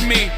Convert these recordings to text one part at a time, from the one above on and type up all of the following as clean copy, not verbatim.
me.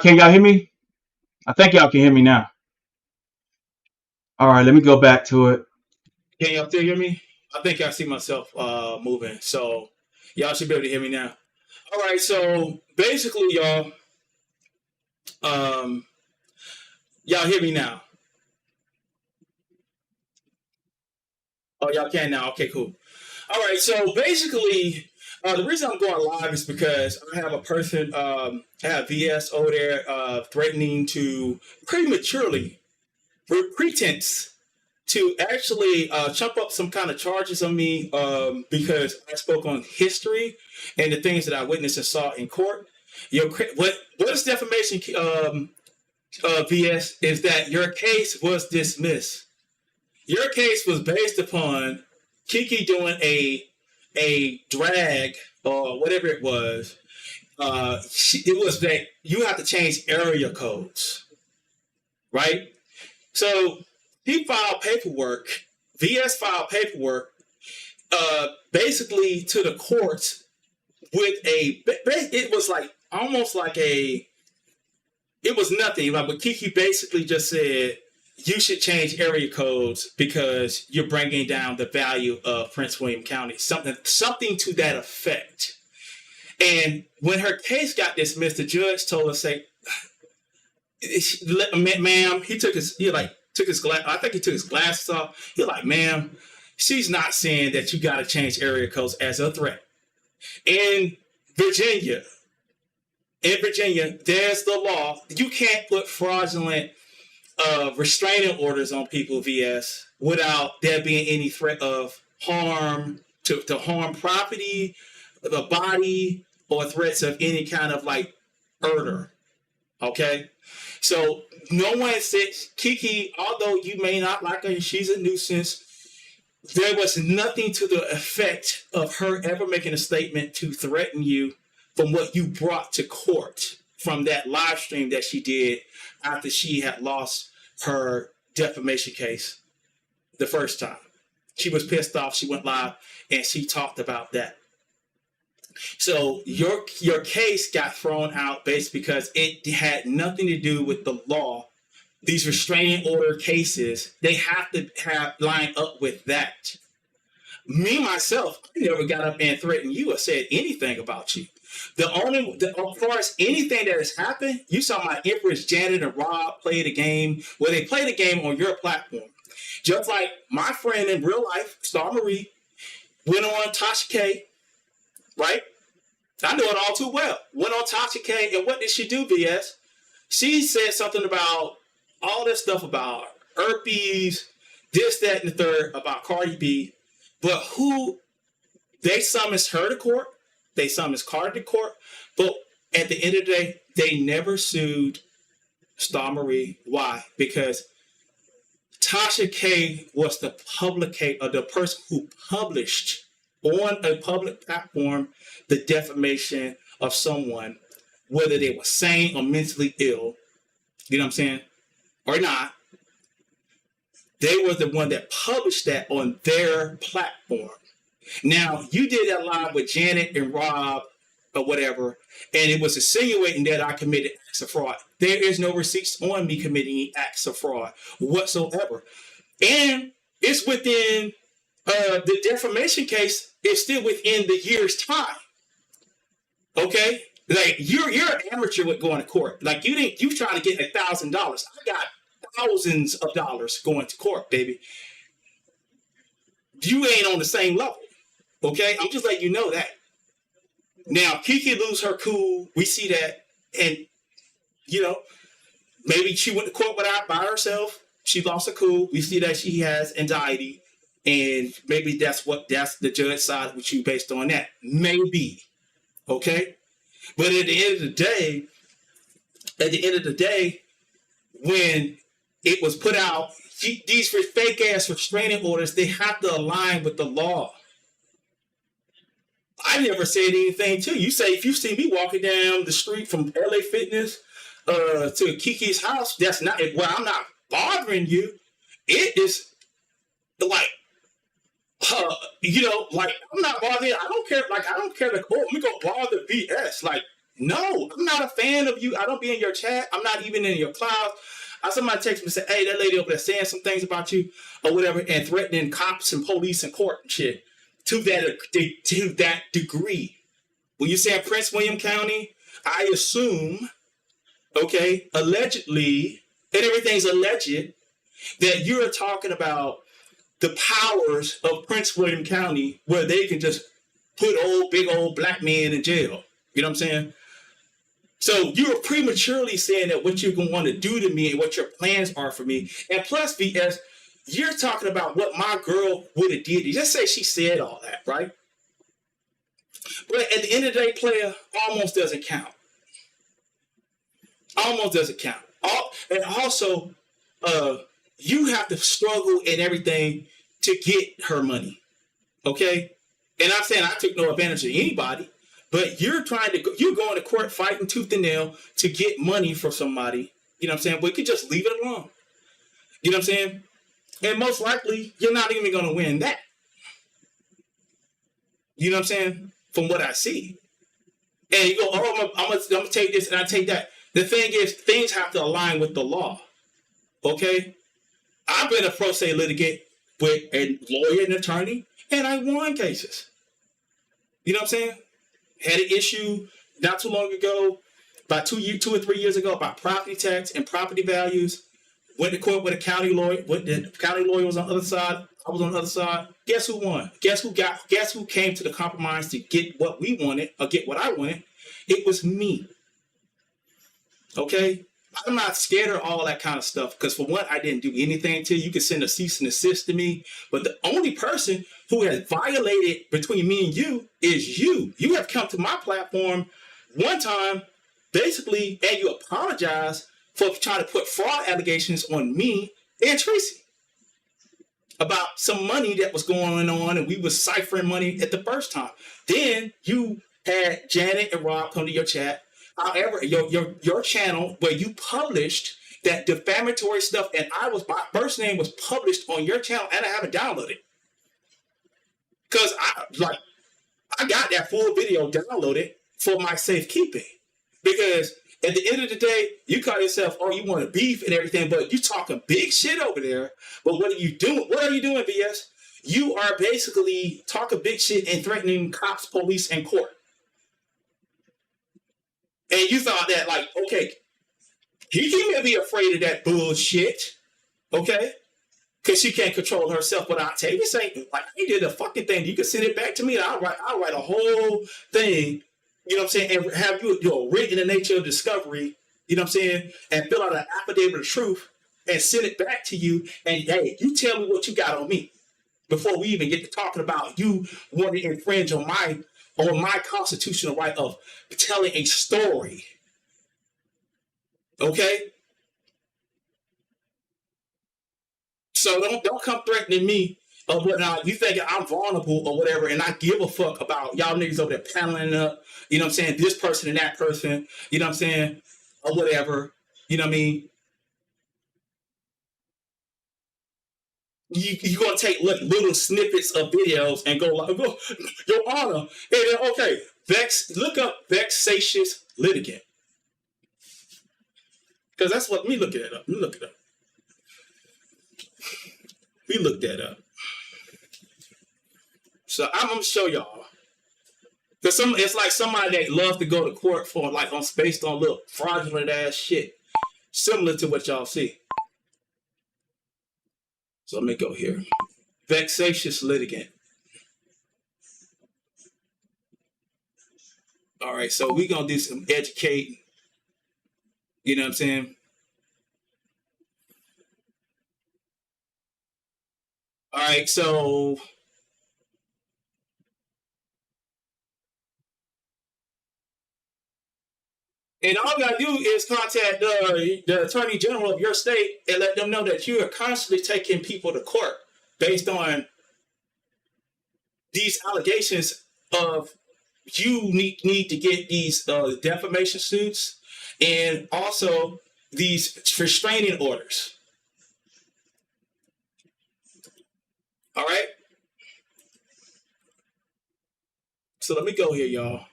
Can y'all hear me? I think y'all can hear me now. All right, let me go back to it. Can y'all still hear me? I think I see myself moving, so y'all should be able to hear me now. All right, so basically, um, y'all hear me now. Oh, y'all can now. Okay, cool. All right, so basically, the reason I'm going live is because I have a person, I have VS over there threatening to prematurely, with pretense, to actually chump up some kind of charges on me because I spoke on history and the things that I witnessed and saw in court. What is defamation, VS, is that your case was dismissed. Your case was based upon Kiki doing a drag or whatever it was. It was that you have to change area codes, right? So he filed paperwork. VS filed paperwork, basically to the courts with a. It was like almost like a. It was nothing. Like, but Kiki basically just said you should change area codes because you're bringing down the value of Prince William County. Something to that effect. And when her case got dismissed, the judge told her, "Say, ma'am," he took his glass. I think he took his glasses off. He's like, "Ma'am, she's not saying that you got to change area codes as a threat." In Virginia, there's the law. You can't put fraudulent restraining orders on people, VS, without there being any threat of harm to harm property, the body, or threats of any kind of like murder. Okay? So no one said, Kiki, although you may not like her, she's a nuisance, there was nothing to the effect of her ever making a statement to threaten you from what you brought to court from that live stream that she did after she had lost her defamation case the first time. She was pissed off. She went live and she talked about that. So your case got thrown out based because it had nothing to do with the law. These restraining order cases, they have to line up with that. Me, myself, I never got up and threatened you or said anything about you. As far as anything that has happened, you saw my Empress Janet and Rob play the game where they play the game on your platform. Just like my friend in real life, Star Marie, went on Tasha K, right? I know it all too well. Went on Tasha K, and what did she do, VS? She said something about all this stuff about herpes, this, that, and the third, about Cardi B. But who, they summons her to court, they summons Cardi to court, but at the end of the day, they never sued Star Marie. Why? Because Tasha K was the publicator, the person who published on a public platform the defamation of someone, whether they were sane or mentally ill, you know what I'm saying, or not. They were the one that published that on their platform. Now, you did that live with Janet and Rob or whatever, and it was insinuating that I committed acts of fraud. There is no receipts on me committing acts of fraud whatsoever. And it's within the defamation case, it's still within the year's time. Okay? Like you're an amateur with going to court. Like you trying to get $1,000. I got thousands of dollars going to court, baby. You ain't on the same level. Okay? I'm just letting you know that. Now, Kiki lose her cool. We see that. And, you know, maybe she went to court by herself. She lost her cool. We see that she has anxiety. And maybe that's the judge side with you based on that. Maybe. Okay? But at the end of the day, when it was put out, these fake ass restraining orders, they have to align with the law. I never said anything to you. You say if you see me walking down the street from LA Fitness to Kiki's house, that's not I'm not bothering you. It is like, like I'm not bothering. I don't care. Like I don't care. Like, oh, let me go bother BS. Like, no, I'm not a fan of you. I don't be in your chat. I'm not even in your cloud. Somebody text me and say, hey, that lady over there saying some things about you or whatever, and threatening cops and police and court and shit to that degree. When you say Prince William County, I assume, okay, allegedly, and everything's alleged, that you're talking about the powers of Prince William County where they can just put big old black men in jail. You know what I'm saying? So you're prematurely saying that what you're going to want to do to me and what your plans are for me. And plus, VS, you're talking about what my girl would have did. Just say she said all that, right? But at the end of the day, player, almost doesn't count. Almost doesn't count. And also, you have to struggle and everything to get her money. Okay? And I'm saying I took no advantage of anybody. But you're going to court fighting tooth and nail to get money from somebody. You know what I'm saying? But you could just leave it alone. You know what I'm saying? And most likely, you're not even going to win that. You know what I'm saying? From what I see. And you go, oh, I'm going to take this and I take that. The thing is, things have to align with the law. Okay? I've been a pro se litigant with a lawyer and attorney, and I won cases. You know what I'm saying? Had an issue not too long ago, about 2 or 3 years ago, about property tax and property values. Went to court with a county lawyer. The county lawyer was on the other side. I was on the other side. Guess who won? Guess who came to the compromise to get what we wanted or get what I wanted? It was me. Okay? I'm not scared of all that kind of stuff because for one, I didn't do anything to you. You can send a cease and desist to me. But the only person who has violated between me and you is you. You have come to my platform one time basically, and you apologize for trying to put fraud allegations on me and Tracy about some money that was going on, and we was ciphering money at the first time. Then you had Janet and Rob come to your chat. However, your channel where you published that defamatory stuff, and my first name was published on your channel, and I haven't downloaded because I got that full video downloaded for my safekeeping. Because at the end of the day, you call yourself, oh, you want to beef and everything, but you talking big shit over there. But what are you doing? What are you doing, BS? You are basically talking big shit and threatening cops, police, and court. And you thought that, like, okay, Kiki may be afraid of that bullshit, okay? Because she can't control herself. But Octavius ain't, like, he did a fucking thing. You can send it back to me, and I'll write a whole thing, you know what I'm saying, and have you written in the nature of discovery, you know what I'm saying, and fill out an affidavit of truth and send it back to you. And, hey, you tell me what you got on me before we even get to talking about you wanting to infringe on my constitutional right of telling a story. Okay? So don't come threatening me or whatnot. You think I'm vulnerable or whatever, and I give a fuck about y'all niggas over there paneling up, you know what I'm saying, this person and that person, you know what I'm saying, or whatever, you know what I mean? You're going to take little snippets of videos and go like, oh, Your Honor, and then, okay, look up Vexatious Litigant. Because that's what, me look it up. Let me look it up. We looked that up. So I'm going to show y'all. Because it's like somebody that loves to go to court for, like, based on little fraudulent ass shit. Similar to what y'all see. So let me go here. Vexatious Litigant. All right, so we're going to do some educating. You know what I'm saying? All right, so and all you gotta do is contact the Attorney General of your state and let them know that you are constantly taking people to court based on these allegations of you need to get these defamation suits and also these restraining orders. All right. So let me go here, y'all.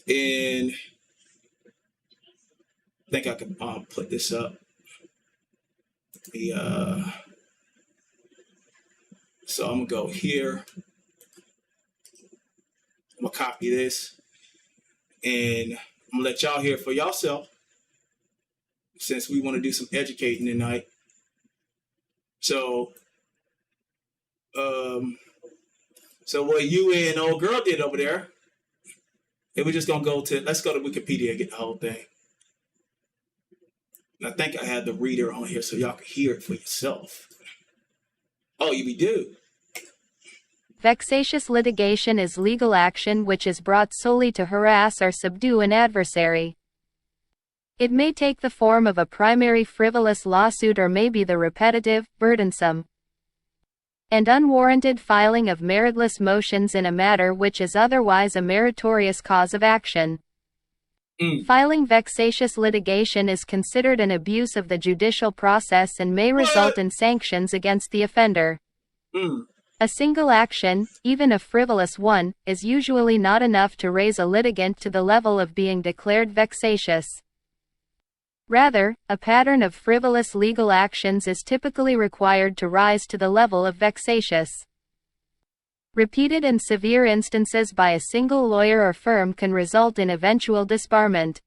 And I think I can put this up. So I'm gonna go here. I'm gonna copy this, and I'm gonna let y'all hear for yourself, since we want to do some educating tonight. So, so what you and old girl did over there, and we're just gonna let's go to Wikipedia and get the whole thing. And I think I had the reader on here so y'all can hear it for yourself. Oh, we do. Vexatious litigation is legal action which is brought solely to harass or subdue an adversary. It may take the form of a primary frivolous lawsuit or may be the repetitive, burdensome, and unwarranted filing of meritless motions in a matter which is otherwise a meritorious cause of action. Filing vexatious litigation is considered an abuse of the judicial process and may result in sanctions against the offender. A single action, even a frivolous one, is usually not enough to raise a litigant to the level of being declared vexatious. Rather, a pattern of frivolous legal actions is typically required to rise to the level of vexatious. Repeated and severe instances by a single lawyer or firm can result in eventual disbarment.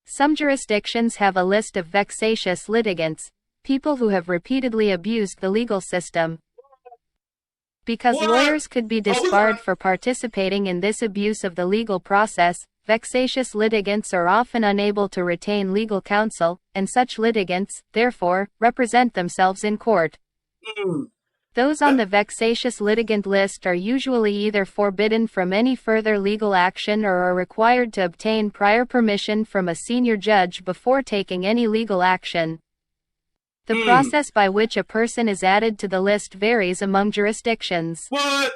Some jurisdictions have a list of vexatious litigants, people who have repeatedly abused the legal system. Because lawyers could be disbarred for participating in this abuse of the legal process, vexatious litigants are often unable to retain legal counsel, and such litigants, therefore, represent themselves in court. Those on the vexatious litigant list are usually either forbidden from any further legal action or are required to obtain prior permission from a senior judge before taking any legal action. The process by which a person is added to the list varies among jurisdictions. What?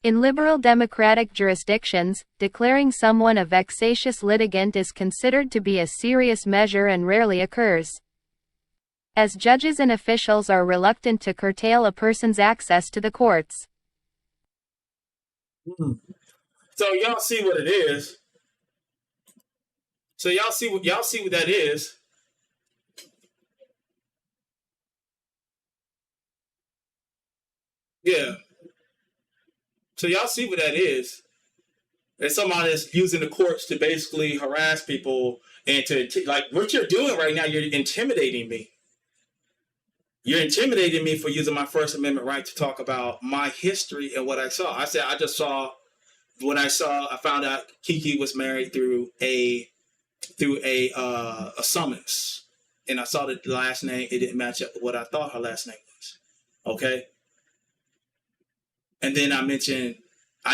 In liberal democratic jurisdictions, declaring someone a vexatious litigant is considered to be a serious measure and rarely occurs, as judges and officials are reluctant to curtail a person's access to the courts. So y'all see what it is. So y'all see what that is. Yeah. So y'all see what that is. It's somebody that's using the courts to basically harass people and to like what you're doing right now. You're intimidating me. You're intimidating me for using my First Amendment right to talk about my history and what I saw. I found out Kiki was married through a summons. And I saw the last name, it didn't match up with what I thought her last name was. Okay. And then I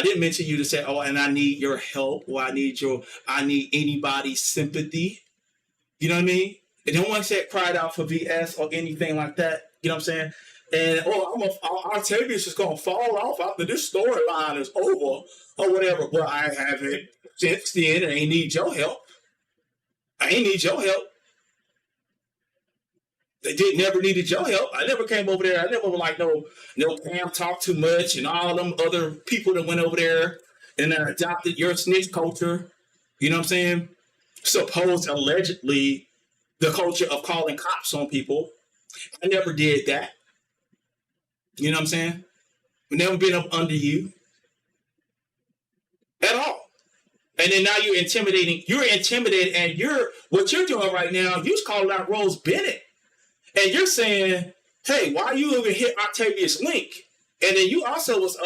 didn't mention you to say, oh, and I need your help, or I need anybody's sympathy. You know what I mean? And no one said cried out for VS or anything like that. You know what I'm saying? And Octavius is gonna fall off after this storyline is over or whatever. Well, I haven't since then, and I ain't need your help. They never needed your help. I never came over there. I never like no Pam talk too much and all them other people that went over there and adopted your snitch culture. You know what I'm saying? Allegedly, the culture of calling cops on people. I never did that. You know what I'm saying? I've never been up under you at all. And then now you're intimidating. You're intimidated, and what you're doing right now, you're calling out Rose Bennett. And you're saying, hey, why you even hit Octavius Link? And then you also was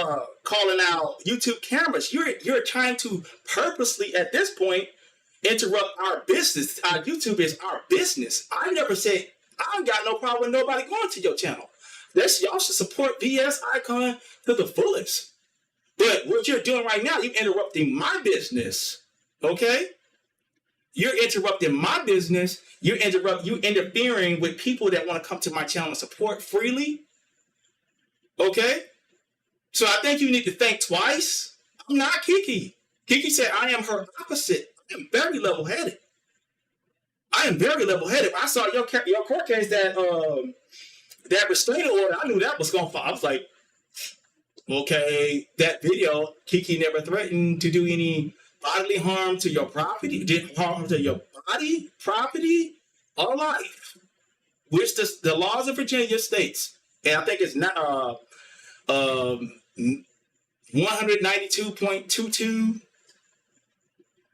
calling out YouTube cameras. You're trying to purposely, at this point, interrupt our business. Our YouTube is our business. I never said, I ain't got no problem with nobody going to your channel. Y'all should support VS Icon to the fullest. But what you're doing right now, you're interrupting my business. Okay? You're interrupting my you interfering with people that want to come to my channel and support freely. Okay? So I think you need to think twice. I'm not Kiki. Kiki said I am her opposite. I am very level-headed. I saw your court case that restraining order. I knew that was going to fall. I was like, okay, that video, Kiki never threatened to do any bodily harm to your property, did harm to your body, property, or life, which the laws of Virginia states, and I think it's not 192.22.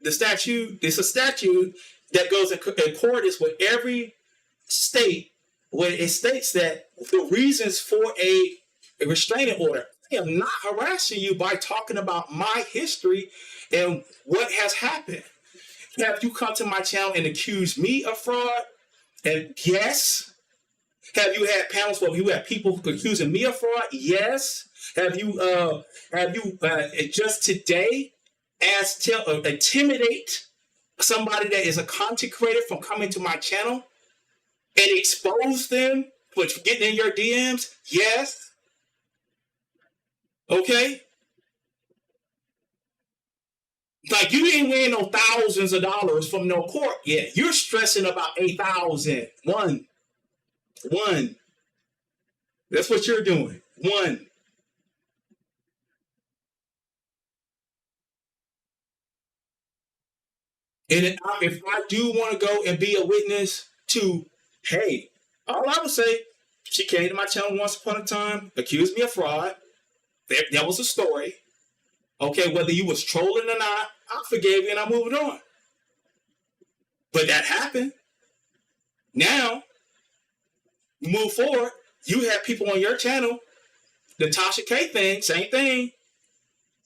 The statute. It's a statute that goes in accordance with every state, where it states that the reasons for a restraining order. I am not harassing you by talking about my history and what has happened. Have you come to my channel and accused me of fraud? And yes. Have you had panels where you have people accusing me of fraud? Yes. Have you just today intimidate somebody that is a content creator from coming to my channel and expose them for getting in your DMs? Yes. Okay. Like you didn't win no thousands of dollars from no court yet. You're stressing about 8,000. One. That's what you're doing. One. And if I do want to go and be a witness to, hey, all I would say, she came to my channel once upon a time, accused me of fraud. That was a story. Okay, whether you was trolling or not, I forgave you and I moved on. But that happened. Now, move forward. You have people on your channel, the Tasha K thing, same thing.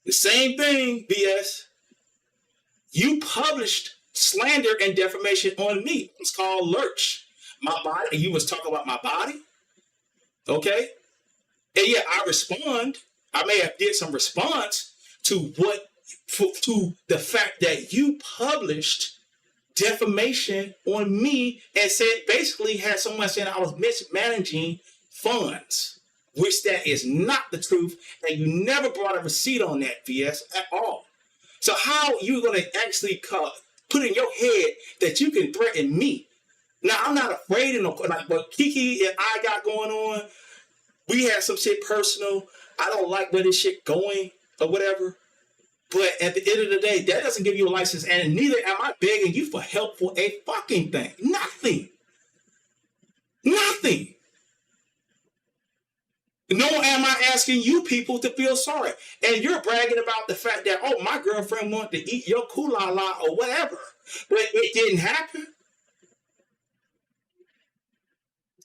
The same thing, BS. You published slander and defamation on me. It's called lurch. My body. You was talking about my body. Okay? And yeah, I respond. I may have did some response to to the fact that you published defamation on me and said, basically had someone saying I was mismanaging funds, which that is not the truth. And you never brought a receipt on that, VS, at all. So how you going to actually put in your head that you can threaten me? Now, I'm not afraid of like what Kiki and I got going on. We had some shit personal. I don't like where this shit going or whatever. But at the end of the day, that doesn't give you a license. And neither am I begging you for help for a fucking thing. Nothing. Nothing. Nor am I asking you people to feel sorry. And you're bragging about the fact that, oh, my girlfriend wanted to eat your kulala or whatever. But it didn't happen.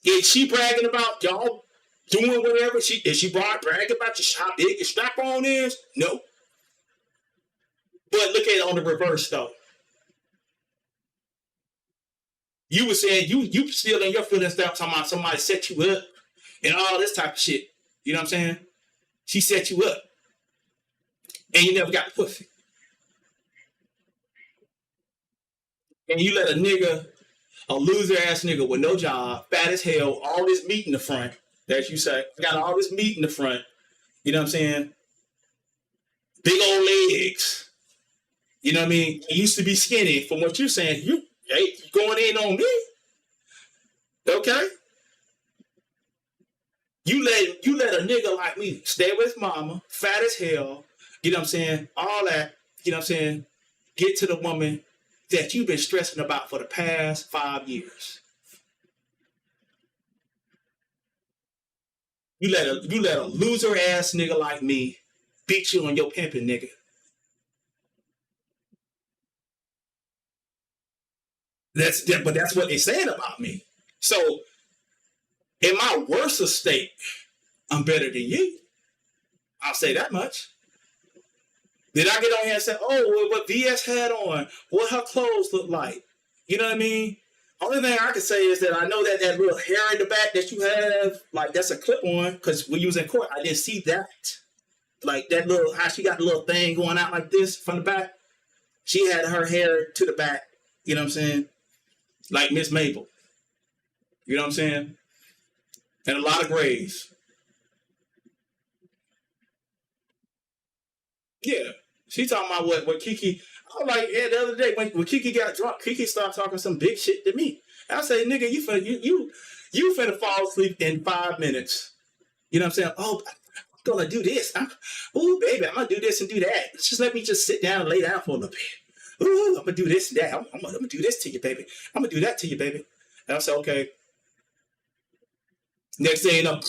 Is she bragging about y'all doing whatever? Is she bragging about how big your strap on is? No. But look at it on the reverse, though. You were saying you still in your feelings down talking about somebody set you up and all this type of shit. You know what I'm saying? She set you up. And you never got the pussy. And you let a loser ass nigga with no job, fat as hell, all this meat in the front, as you say, got all this meat in the front. You know what I'm saying? Big old legs. You know what I mean? He used to be skinny. From what you're saying, you going in on me. Okay? You let a nigga like me stay with his mama, fat as hell, you know what I'm saying? All that, you know what I'm saying? Get to the woman that you've been stressing about for the past 5 years. You let a loser ass nigga like me beat you on your pimping, nigga. But that's what they're saying about me. So in my worst estate, I'm better than you. I'll say that much. Did I get on here and say, oh, what VS had on, what her clothes look like? You know what I mean? Only thing I can say is that I know that little hair in the back that you have, like that's a clip on, because when you was in court, I didn't see that. Like that little, how she got the little thing going out like this from the back. She had her hair to the back, you know what I'm saying? Like Miss Mabel. You know what I'm saying? And a lot of grays. Yeah. She talking about what Kiki. I was like, yeah, the other day when Kiki got drunk, Kiki started talking some big shit to me. I say, nigga, you finna fall asleep in 5 minutes. You know what I'm saying? Oh, I'm gonna do this. Ooh, baby, I'm gonna do this and do that. Just let me just sit down and lay down for a little bit. Ooh, I'm gonna do this and that. I'm gonna do this to you, baby. I'm gonna do that to you, baby. And I said, okay. Next thing you know,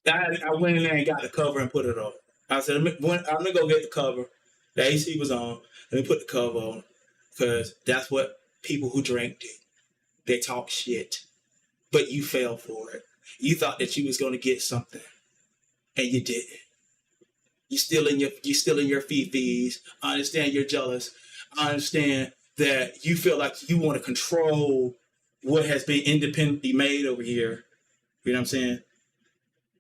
I went in there and got the cover and put it on. I said, I'm gonna go get the cover. The AC was on. Let me put the cover on. Because that's what people who drink do. They talk shit. But you fell for it. You thought that you was gonna get something. And you didn't. You still in your fifis. I understand you're jealous. I understand that you feel like you want to control what has been independently made over here. You know what I'm saying?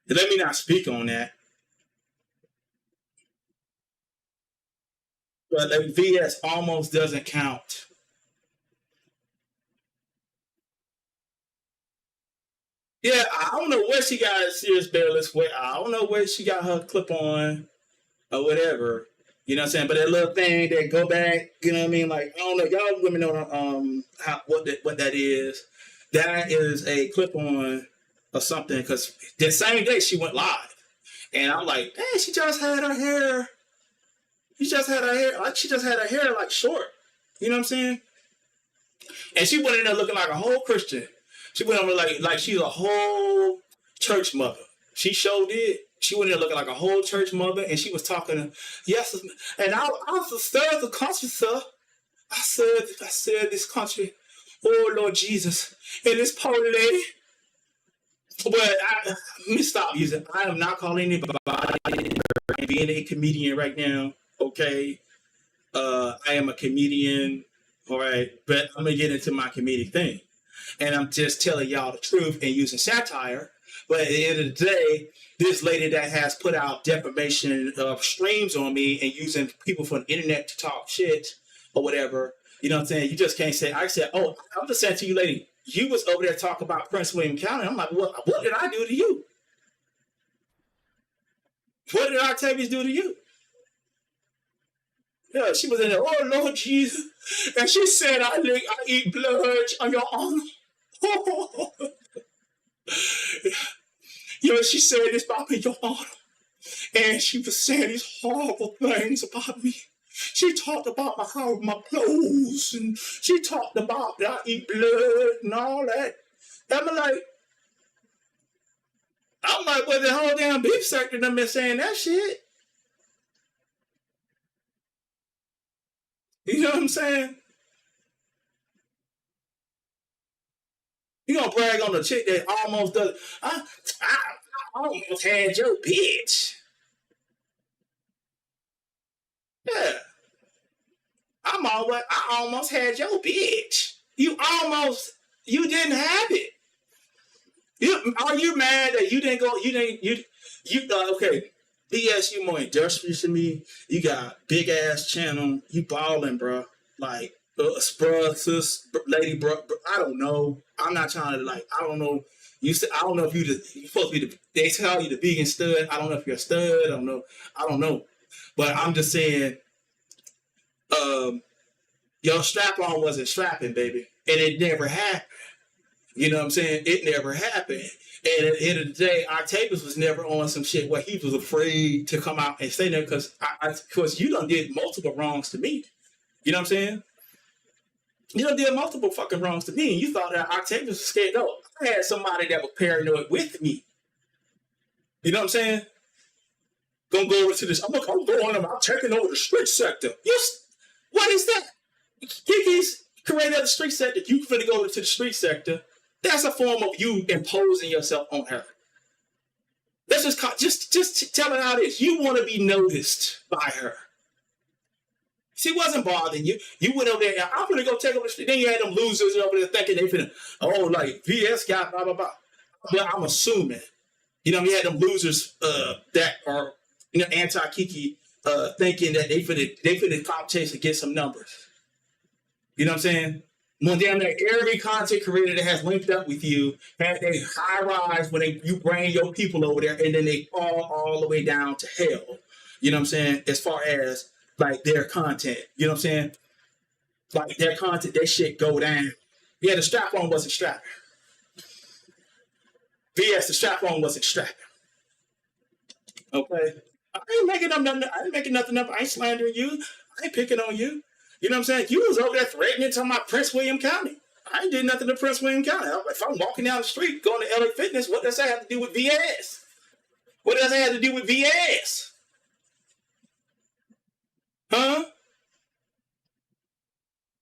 Let me not speak on that. But like VS almost doesn't count. Yeah, I don't know where she got a serious bailiff's way. I don't know where she got her clip on or whatever. You know what I'm saying? But that little thing that go back, you know what I mean? Like, I don't know, y'all women know what that is. That is a clip on or something, because the same day she went live. And I'm like, hey, she just had her hair. She just had her hair like short. You know what I'm saying? And she went in there looking like a whole Christian. She went over like she's a whole church mother. She showed it. She went in there looking like a whole church mother, and she was talking. Yes, and I stirred the country, sir. I said this country. Oh Lord Jesus, and this poor lady. But let me stop using. I am not calling anybody being a comedian right now. Okay, I am a comedian. All right, but I'm gonna get into my comedic thing, and I'm just telling y'all the truth and using satire But at the end of the day, this lady that has put out defamation of streams on me and using people from the internet to talk shit or whatever, you know what I'm saying? You just can't say, I said, oh, I'm just saying to you, lady, you was over there talking about Prince William County. I'm like, what did I do to you? What did Octavius do to you? Yeah, she was in there, oh, Lord Jesus. And she said, I eat blood on your arm. You know, she said this about me, your honor. And she was saying these horrible things about me. She talked about my clothes, and she talked about that I eat blood and all that. I'm like, well, the whole damn beef sector done been saying that shit. You know what I'm saying? You gonna brag on the chick that almost does. I almost had your bitch. Yeah. I almost had your bitch. You didn't have it. Are you mad that you didn't go? Okay. BS, you more industrious than me. You got big ass channel. You balling, bro. Like, bruh, sis, lady, bro. I don't know. I'm not trying to I don't know. I don't know if you're supposed to be they tell you the vegan stud. I don't know if you're a stud. I don't know. But I'm just saying, your strap on wasn't strapping, baby. And it never happened. You know what I'm saying? It never happened. And at the end of the day, Octavius was never on some shit where he was afraid to come out and say that because you done did multiple wrongs to me. You know what I'm saying? You done did multiple fucking wrongs to me, and you thought that Octavius was scared. No, I had somebody that was paranoid with me. You know what I'm saying? Gonna go over to this. I'm taking over the street sector. What is that? Kiki's created the street sector. You finna go into the street sector. That's a form of you imposing yourself on her. That's just tell her how it is. You want to be noticed by her. She wasn't bothering you. You went over there, I'm going to go take over the street. Then you had them losers over there thinking they finna, like VS got blah, blah, blah. But I'm assuming, you had them losers that are, anti-Kiki, thinking that they finna cop chase and get some numbers. You know what I'm saying? Well, damn near every content creator that has linked up with you had they high rise when you bring your people over there, and then they fall all the way down to hell. You know what I'm saying? As far as like their content, you know what I'm saying? Like their content, their shit go down. Yeah, the strap on wasn't strapping. VS, the strap on wasn't strapping. Okay, I ain't making up nothing. I ain't making nothing up. I ain't slandering you. I ain't picking on you. You know what I'm saying? You was over there threatening to my Prince William County. I ain't did nothing to Prince William County. If I'm walking down the street going to LA Fitness, what does that have to do with VS? What does that have to do with VS? Huh?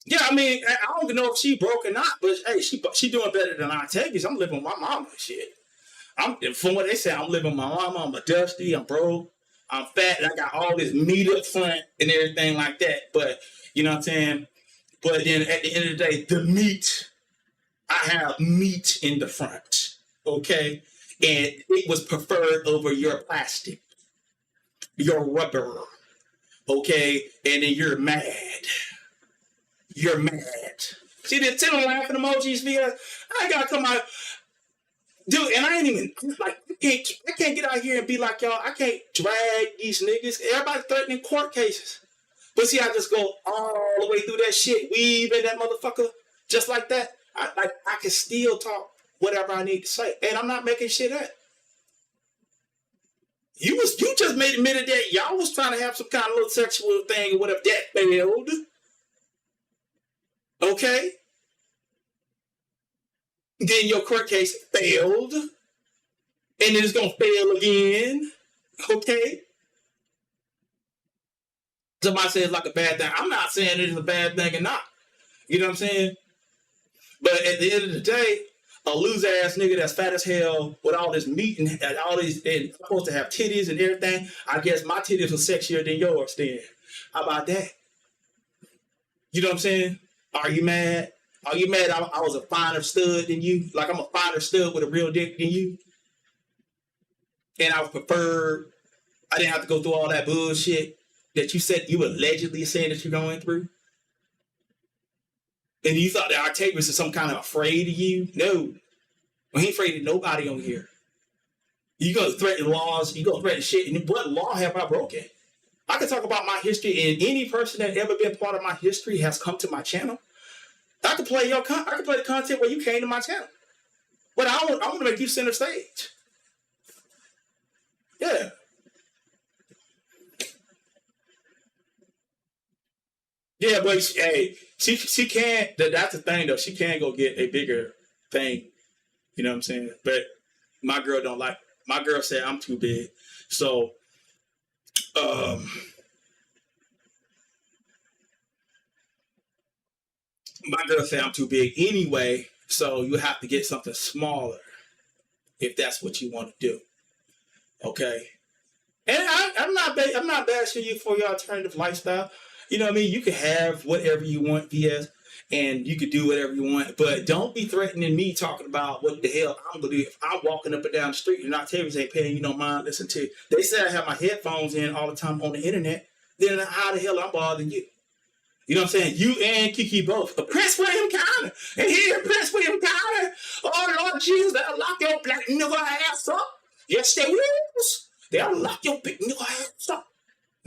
Yeah, I mean, I don't know if she broke or not, but hey, she doing better than Octavius. I'm living with my mama and shit. From what they say, I'm living with my mama. I'm a dusty. I'm broke. I'm fat. And I got all this meat up front and everything like that. But you know what I'm saying? But then at the end of the day, the meat, I have meat in the front. Okay? And it was preferred over your plastic, your rubber. Okay? And then you're mad. You're mad. See the laughing emojis, because I ain't gotta come out. Dude, and I ain't even like I can't get out here and be like y'all. I can't drag these niggas. Everybody threatening court cases. But see, I just go all the way through that shit, weave in that motherfucker, just like that. I can still talk whatever I need to say, and I'm not making shit up. You just made admitted that y'all was trying to have some kind of little sexual thing or whatever. That failed. Okay. Then your court case failed, and then it's gonna fail again. Okay. Somebody says like a bad thing. I'm not saying it is a bad thing or not. You know what I'm saying? But at the end of the day, a loser ass nigga that's fat as hell with all this meat and all these and supposed to have titties and everything. I guess my titties are sexier than yours then. How about that? You know what I'm saying? Are you mad? Are you mad I was a finer stud than you? Like I'm a finer stud with a real dick than you? and I was preferred. I didn't have to go through all that bullshit that you said you were allegedly saying that you're going through. And you thought that Octavius is some kind of afraid of you? No. Well, he ain't afraid of nobody on here. You gonna threaten laws, you gonna threaten shit, and what law have I broken? I can talk about my history, and any person that ever been part of my history has come to my channel. I can play I can play the content where you came to my channel. But I want to make you center stage. Yeah. Yeah, but hey, she can't. That's the thing, though. She can go get a bigger thing. You know what I'm saying? But my girl don't like. My girl said I'm too big, so my girl said I'm too big anyway. So you have to get something smaller if that's what you want to do. Okay. And I'm not bashing you for your alternative lifestyle. You know what I mean? You can have whatever you want, VS, and you can do whatever you want. But don't be threatening me talking about what the hell I'm going to do if I'm walking up and down the street and Octavius ain't paying you no mind. Listen to it. They say I have my headphones in all the time on the internet. Then how the hell I'm bothering you? You know what I'm saying? You and Kiki both. Prince William County. And here, Prince William County. Oh, Lord Jesus, they'll lock your black nigga ass up. Yes, they will. They'll lock your big nigga ass up.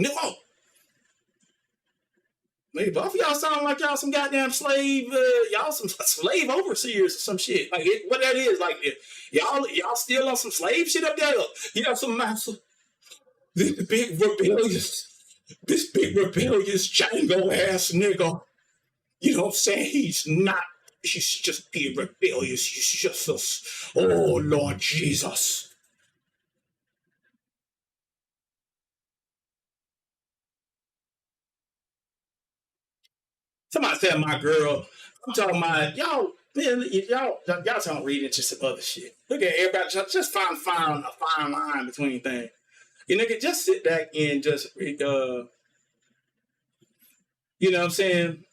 Nigga. Maybe both of y'all sound like y'all some goddamn slave, y'all some slave overseers or some shit. Like what that is, like y'all still on some slave shit up there. You know, some massive, this big rebellious Django ass nigga. You know what I'm saying? He's just being rebellious. He's just oh Lord Jesus. Somebody said my girl. I'm talking about y'all, man. Y'all don't read into some other shit. Look at everybody. Just find a fine line between things. You know, just sit back and just you know what I'm saying?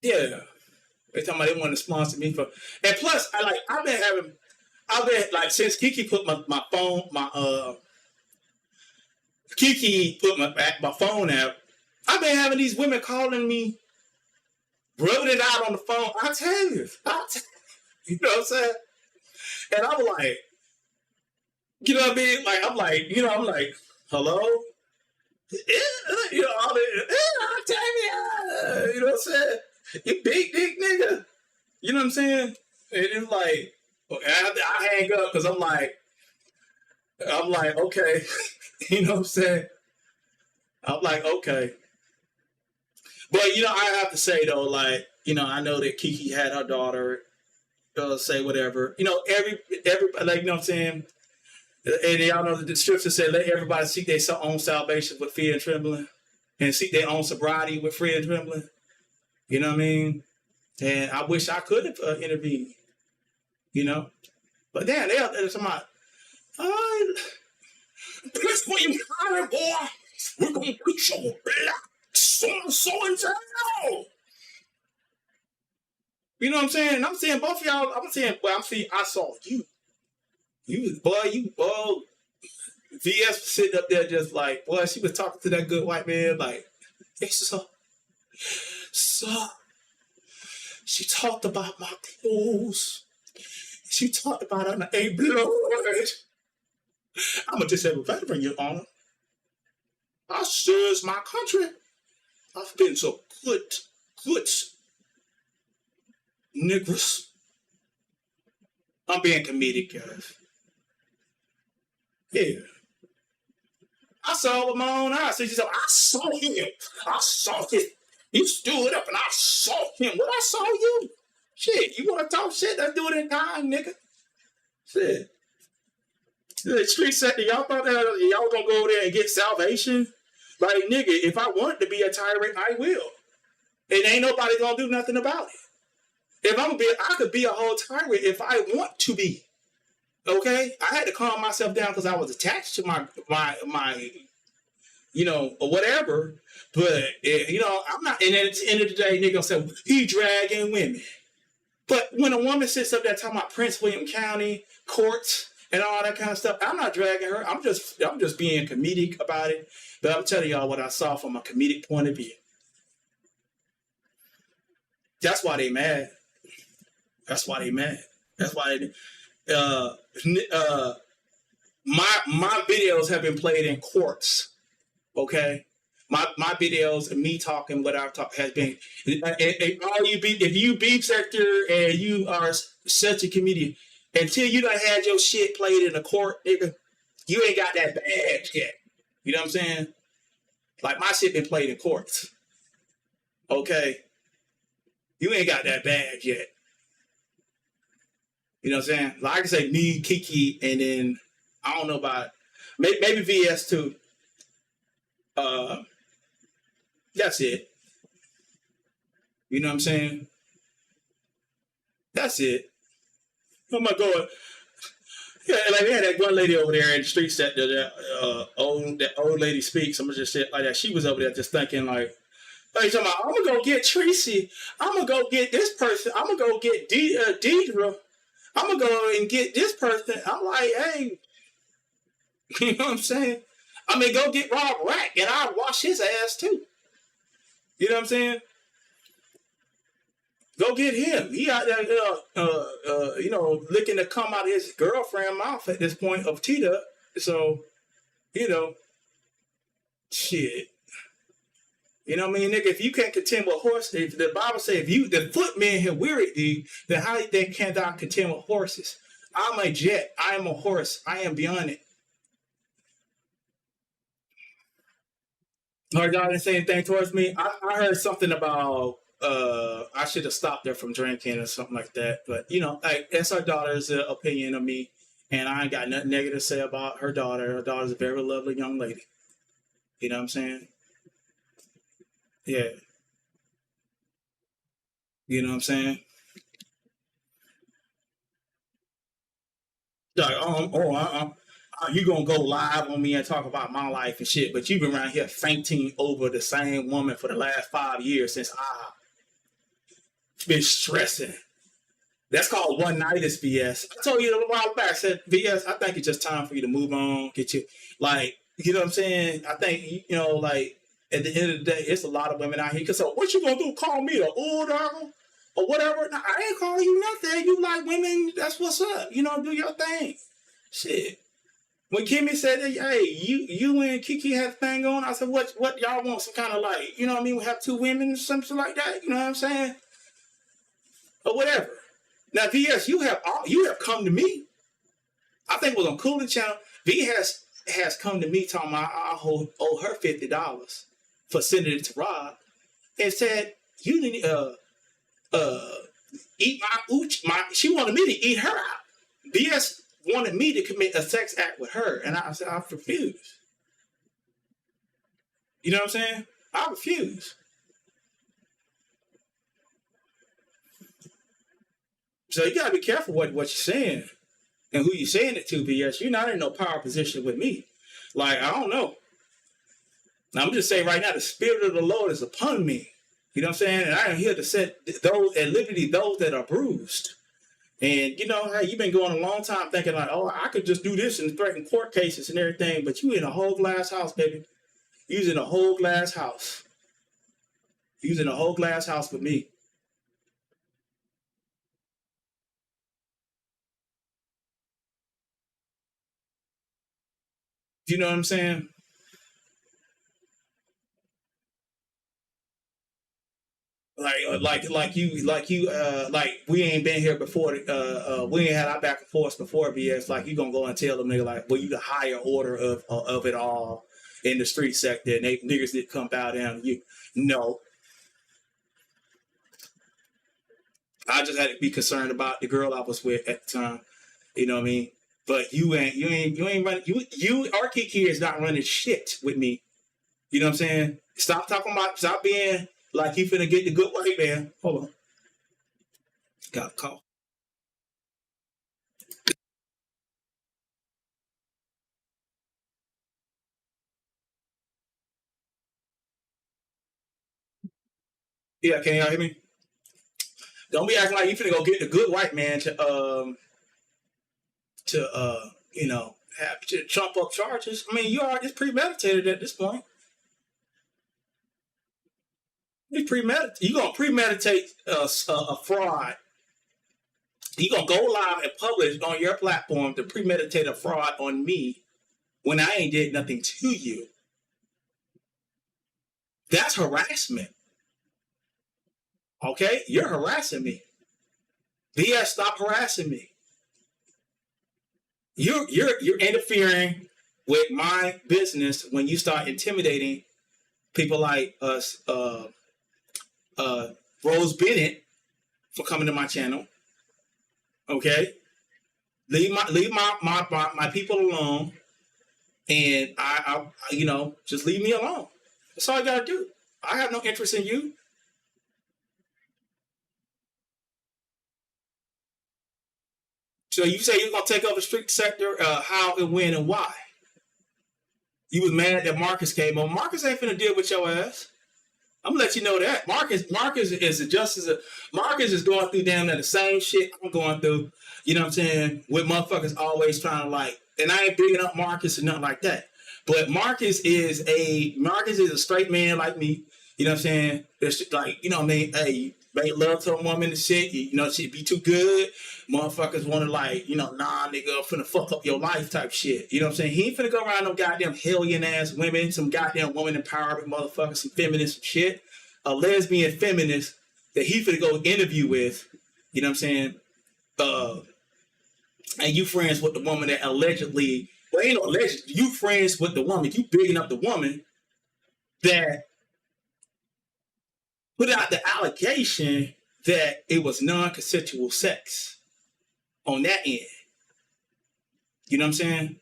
Yeah. They talking about they want to sponsor me for, and plus I've been like since Kiki put my phone Kiki put my phone out. I've been having these women calling me, rubbing it out on the phone. I tell you, you know what I'm saying? And I'm like, you know what I mean? Like I'm like, hello, you know, I tell you, you know what I'm saying? You big dick nigga, you know what I'm saying? And it's like, I hang up because I'm like, okay. You know what I'm saying? I'm like, okay. But, you know, I have to say, though, like, you know, I know that Kiki had her daughter say whatever. You know, everybody, like, you know what I'm saying? And y'all know that the scripture said, let everybody seek their own salvation with fear and trembling and seek their own sobriety with fear and trembling. You know what I mean? And I wish I could have intervened, you know? But damn, they're somebody, Prince William County, boy, we're going to put your black so and so. You know what I'm saying? I'm saying both of y'all, I saw you. VS was sitting up there just like, boy, she was talking to that good white man, like, hey, so, she talked about my clothes. She talked about her, hey, blood. I'm a disabled veteran, Your Honor. I serves my country. I've been so good niggers. I'm being comedic, guys. Yeah. I saw it with my own eyes. She said, I saw him. He stood up and I saw him. What I saw you? Shit, you want to talk shit? Let's do it in time, nigga. Shit. The street sector, y'all thought that y'all gonna go over there and get salvation? Like, nigga, if I want to be a tyrant, I will. And ain't nobody gonna do nothing about it. If I could be a whole tyrant if I want to be. Okay? I had to calm myself down because I was attached to my you know, or whatever. But, you know, I'm not, and at the end of the day, nigga gonna say, he dragging women. But when a woman sits up there talking about Prince William County courts and all that kind of stuff, I'm not dragging her. I'm just being comedic about it. But I'm telling y'all what I saw from a comedic point of view. That's why they mad. That's why they mad. That's why they, my videos have been played in courts. Okay. My videos and me talking what I talk has been. All you beef, if you beef sector and you are such a comedian, until you done had your shit played in a court, nigga, you ain't got that badge yet. You know what I'm saying? Like my shit been played in courts. Okay, you ain't got that badge yet. You know what I'm saying? Like I can say me, Kiki, and then I don't know about maybe VS too. That's it. You know what I'm saying? That's it. Oh my God. Yeah, like they had that one lady over there in the streets that old lady speaks. I'm gonna just say it like that. She was over there just thinking like talking about, I'm gonna go get Tracy. I'm gonna go get this person. I'm gonna go get Deidre. I'm gonna go and get this person. I'm like, hey, you know what I'm saying? I mean, go get Rob Rack and I'll wash his ass too. You know what I'm saying? Go get him. He out there, licking the cum out of his girlfriend mouth at this point of Tita. So, shit. You know what I mean, nigga? If you can't contend with horses, if the Bible says the footmen have wearied thee, then how they can thou contend with horses? I'm a jet. I am a horse. I am beyond it. Her daughter didn't say anything towards me. I heard something about I should have stopped her from drinking or something like that. But like that's her daughter's opinion of me, and I ain't got nothing negative to say about her daughter. Her daughter's a very lovely young lady. You know what I'm saying? Yeah. You know what I'm saying? Like, you gonna go live on me and talk about my life and shit, but you've been around here fainting over the same woman for the last 5 years since I been stressing. That's called one nightish BS. I told you a while back. I said BS. I think it's just time for you to move on. Get you you know what I'm saying. I think like at the end of the day, it's a lot of women out here. Cause so what you gonna do? Call me the old dog or whatever? No, I ain't calling you nothing. You like women? That's what's up. Do your thing. Shit. When Kimmy said, "Hey, you and Kiki had a thing on," I said, "What y'all want? Some kind of like, you know what I mean? We have two women, or something like that. You know what I'm saying, or whatever." Now, VS, you have come to me. I think it was on Cooling Channel. V has come to me talking about I owe her $50 for sending it to Rob, and said you need eat my ooch. She wanted me to eat her out. VS wanted me to commit a sex act with her, and I said I refuse. You know what I'm saying? I refuse. So you gotta be careful what you're saying and who you're saying it to, BS. You're not in no power position with me. Like, I don't know. Now, I'm just saying right now, the Spirit of the Lord is upon me. You know what I'm saying? And I am here to set those at liberty, those that are bruised. And hey, you've been going a long time thinking like, oh, I could just do this and threaten court cases and everything, but you in a whole glass house, baby. Using a whole glass house. Using a whole glass house with me. You know what I'm saying? Like we ain't been here before. We ain't had our back and forth before. BS. Like you gonna go and tell them nigga like, well, you the higher order of it all in the street sector, and they niggas did come bow down to you. No, I just had to be concerned about the girl I was with at the time. You know what I mean? But you ain't running. You or Kiki is not running shit with me. You know what I'm saying? Stop being like you finna get the good white man. Hold on. Got a call. Yeah, can y'all hear me? Don't be acting like you finna go get the good white man to have to trump up charges. I mean, it's premeditated at this point. It's premeditated. You're gonna premeditate a fraud. You're gonna go live and publish on your platform to premeditate a fraud on me when I ain't did nothing to you. That's harassment. Okay? You're harassing me. BS, stop harassing me. You're interfering with my business when you start intimidating people like us, Rose Bennett, for coming to my channel. Okay? Leave my people alone, and I just leave me alone. That's all I gotta do. I have no interest in you. So you say you're gonna take over the street sector? How and when and why? You was mad that Marcus came on. Marcus ain't finna deal with your ass. I'm gonna let you know that Marcus is just as Marcus is going through damn the same shit I'm going through. You know what I'm saying? With motherfuckers always trying to like, and I ain't bigging up Marcus or nothing like that. But Marcus is a straight man like me. You know what I'm saying? It's like, you know what I mean? Hey, you make love to a woman and shit. She'd be too good. Motherfuckers want to like, nah, nigga, I'm finna fuck up your life type shit. You know what I'm saying? He ain't finna go around no goddamn hellion ass women, some goddamn woman empowerment motherfuckers, some feminist shit. A lesbian feminist that he finna go interview with. You know what I'm saying? And you friends with the woman that allegedly, well, ain't no alleged, you friends with the woman, you bigging up the woman that put out the allegation that it was non-consensual sex on that end. You know what I'm saying?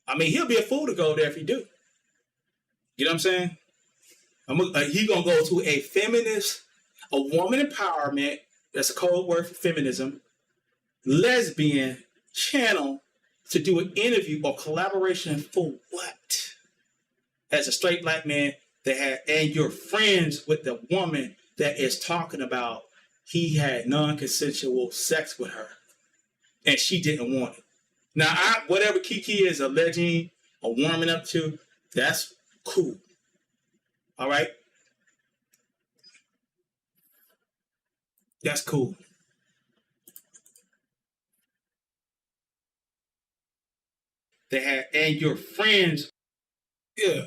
I mean, he'll be a fool to go there if he do. You know what I'm saying? He gonna go to a feminist, a woman empowerment, that's a code word for feminism, lesbian channel to do an interview or collaboration for what? As a straight black man and you're friends with the woman that is talking about he had non-consensual sex with her and she didn't want it. Now, whatever Kiki is alleging or warming up to, that's cool. All right? That's cool. And your friends, yeah.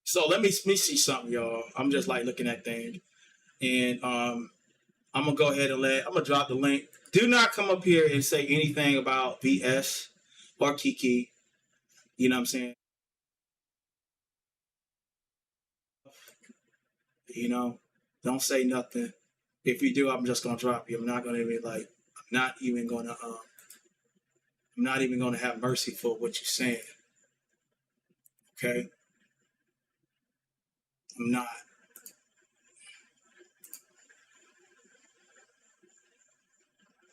So let me see something, y'all. I'm just like looking at things. And I'm gonna go ahead and I'm gonna drop the link. Do not come up here and say anything about VS or Kiki. You know what I'm saying? Don't say nothing. If you do, I'm just gonna drop you. I'm not even gonna have mercy for what you're saying. Okay? I'm not.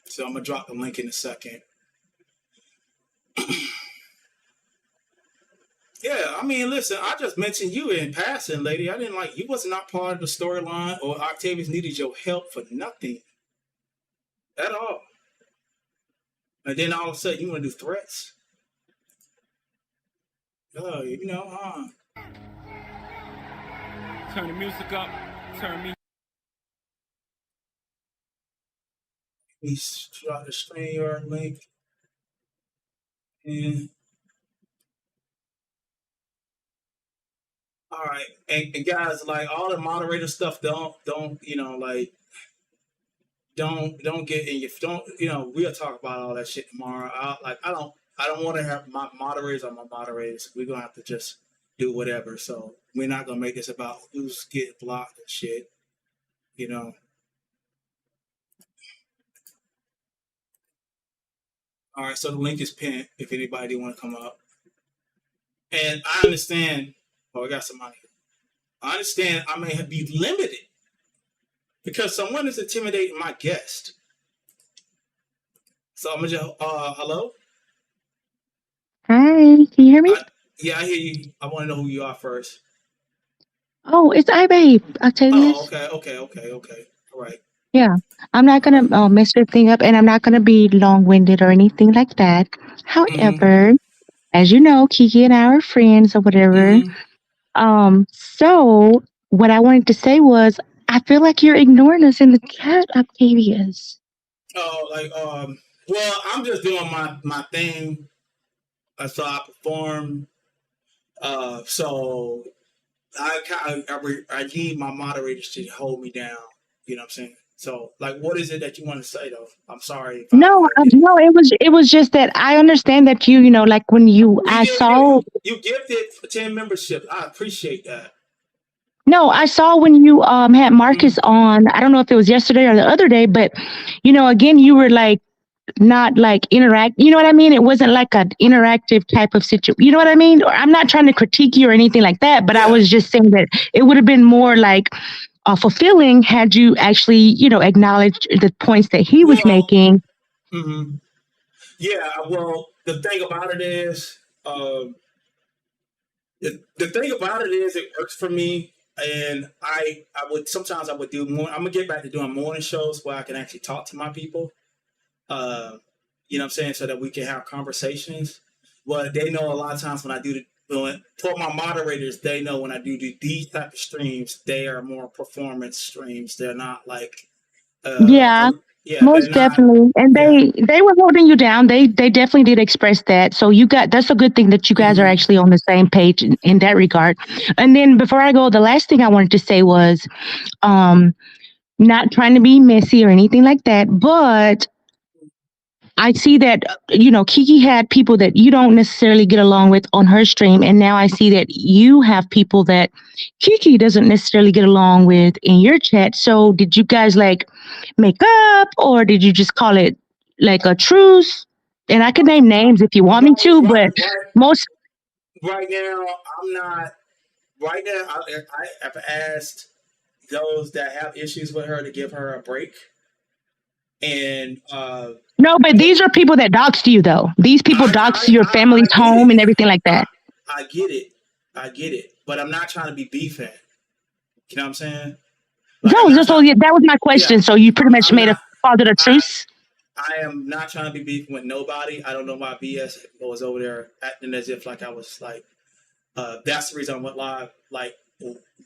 So I'm gonna drop the link in a second. Yeah, I mean, listen, I just mentioned you in passing, lady. I didn't you was not part of the storyline, or Octavius needed your help for nothing at all. And then all of a sudden you want to do threats. Turn the music up. Turn me. Please drop the StreamYard link. And all right, and guys, like all the moderator stuff, don't get in your we'll talk about all that shit tomorrow. I don't want to have my moderators on my moderators. We're gonna have to just do whatever. So we're not gonna make this about who's getting blocked and shit. All right, so the link is pinned if anybody want to come up. And I understand. Oh, I got somebody. I understand I may be limited because someone is intimidating my guest. So I'm gonna just, hello? Hi, can you hear me? Yeah, I hear you. I want to know who you are first. Oh, it's I, babe, Oh, Octavius. okay. All right. Yeah, I'm not All right. gonna mess your thing up, and I'm not gonna be long-winded or anything like that. Mm-hmm. However, as you know, Kiki and I are friends or whatever. Mm-hmm. So what I wanted to say was, I feel like you're ignoring us in the chat, Octavius. Oh, well, I'm just doing my thing. So I perform. So I need my moderators to hold me down. You know what I'm saying? So, like, what is it that you want to say, though? I'm sorry if I No, did. no, it was just that I understand that like when Well, I saw. you gifted 10 memberships. I appreciate that. No, I saw when you had Mm-hmm. Marcus on. I don't know if it was yesterday or the other day, but again, you were like not like interact. You know what I mean? It wasn't like an interactive type of situation. You know what I mean? Or I'm not trying to critique you or anything like that, but I Yeah. was just saying that it would have been more like fulfilling had you actually, acknowledged the points that he was Well, making. mm-hmm. Yeah. Well, the thing about it is, the thing about it is, it works for me. And I would sometimes I would do more. I'm gonna get back to doing morning shows where I can actually talk to my people. Uh, you know what I'm saying, so that we can have conversations. Well, they know a lot of times when I do for my moderators, they know when I do these type of streams, they are more performance streams. They're not like, Yeah, yeah, they're most not, definitely. And yeah. they were holding you down. They definitely did express that. So that's a good thing that you guys are Mm-hmm. actually on the same page in that regard. And then before I go, the last thing I wanted to say was um not trying to be messy or anything like that, but I see that, Kiki had people that you don't necessarily get along with on her stream. And now I see that you have people that Kiki doesn't necessarily get along with in your chat. So did you guys like make up or did you just call it like a truce? And I could name names if you want me to, but most. Right now, I'm not. Right now, I have asked those that have issues with her to give her a break. And No, but these are people that doxed you, though. These people dox your I family's get it. home and everything like that. I get it. I get it. But I'm not trying to be beefing. You know what I'm saying? Like I'm not So trying. yeah, that was my Yeah, question. So you pretty much I'm made a not. called it a I truce. I am not trying to be beefing with nobody. I don't know why BS was over there acting as if like I was like. That's the reason I went live. Like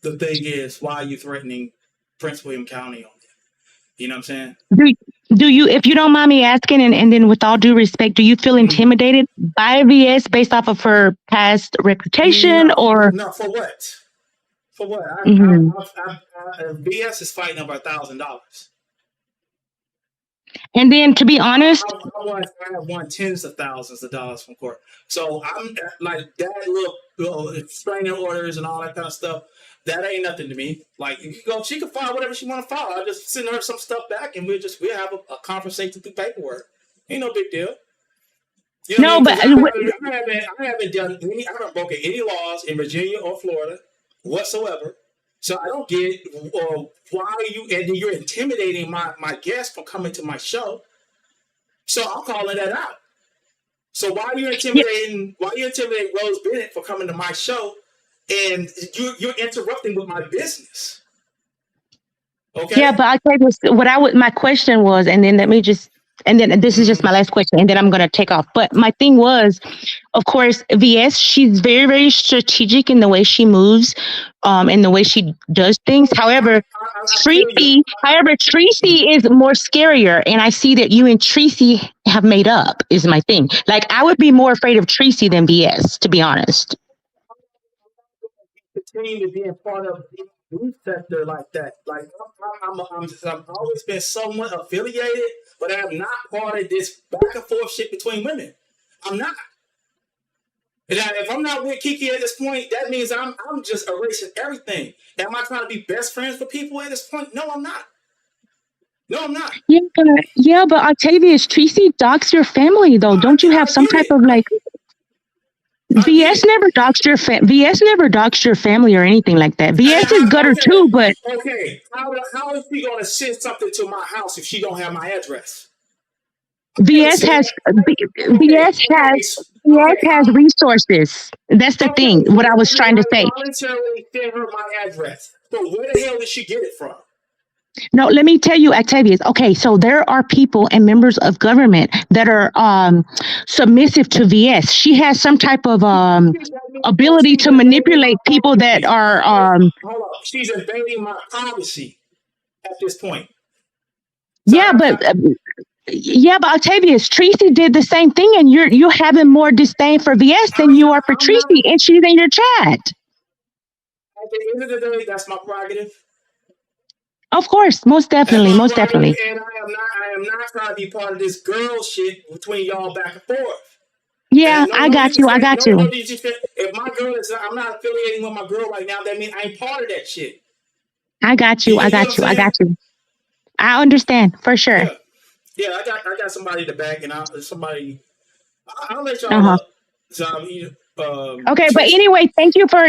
the thing is, why are you threatening Prince William County on me? You know what I'm saying? Do do you, if you don't mind me asking, and then with all due respect, do you feel Mm. intimidated by VS based off of her past reputation, No, or? no. For what? For what? Mhm. BS is fighting over $1,000. And then to be honest, I have won tens of thousands of dollars from court. So I'm like that little restraining orders and all that kind of stuff. That ain't nothing to me. Like you can go, she can file whatever she want to file. I just send her some stuff back, and we'll have a conversation through paperwork. Ain't no big deal. You know what I no, mean? but Because I haven't done any, I haven't broken any laws in Virginia or Florida whatsoever. So I don't get why are you, and you're intimidating my guests from coming to my show. So I'm calling that out. So why are you yeah, intimidating? Why are you intimidating Rose Bennett for coming to my show, and you're interrupting with my business? yeah, Okay. but I'll tell you this, what my question was, and then let me just, and then this is just Mm-hmm. my last question, and then I'm gonna take off. But my thing was, of course, VS, she's very, very strategic in the way she moves, in the way she does things. I feel you. Tracy is more scarier, and I see that you and Tracy have made up. Is my thing. Like I would be more afraid of Tracy than VS, to be honest. Continue to be a part of the youth sector like that. Like I've always been somewhat affiliated, but I'm not part of this back and forth shit between women. I'm not. And if I'm not with Kiki at this point, that means I'm just erasing everything. Am I trying to be best friends with people at this point? No, I'm not. No, I'm not. But Octavius, Tracy docs your family though. Don't you have I some get type it. of like? I get VS it. never doxed your VS never doxed your family or anything like that. And VS is gutter too, but okay, how is she gonna send something to my house if she don't have my address? Okay, VS so has okay, VS okay, has VS okay, has resources. That's the okay. thing. So What I was trying to I say. voluntarily sent her my address. So where the hell did she get it from? No, let me tell you, Octavius. Okay, so there are people and members of government that are submissive to VS. She has some type of That means ability she's to invading my manipulate people that privacy. are Hold on. She's invading my privacy at this point. So yeah, but Octavius, Tracy did the same thing, and you're having more disdain for VS than you are for I'm not. Tracy, and she's in your chat. At the end of the day, that's my prerogative. Of course, That's my most prerogative, definitely. and I am not trying to be part of this girl shit between y'all back and forth. Yeah, And I got you. I got no you. disrespect. If my girl is, I'm not affiliating with my girl right now. That means I ain't part of that shit. I got You you. I get what I'm got you. I got saying? you. I understand for sure. Yeah, yeah. I got somebody in the back, and I'll let Uh y'all huh. up. So Okay, but Tracy. anyway, thank you for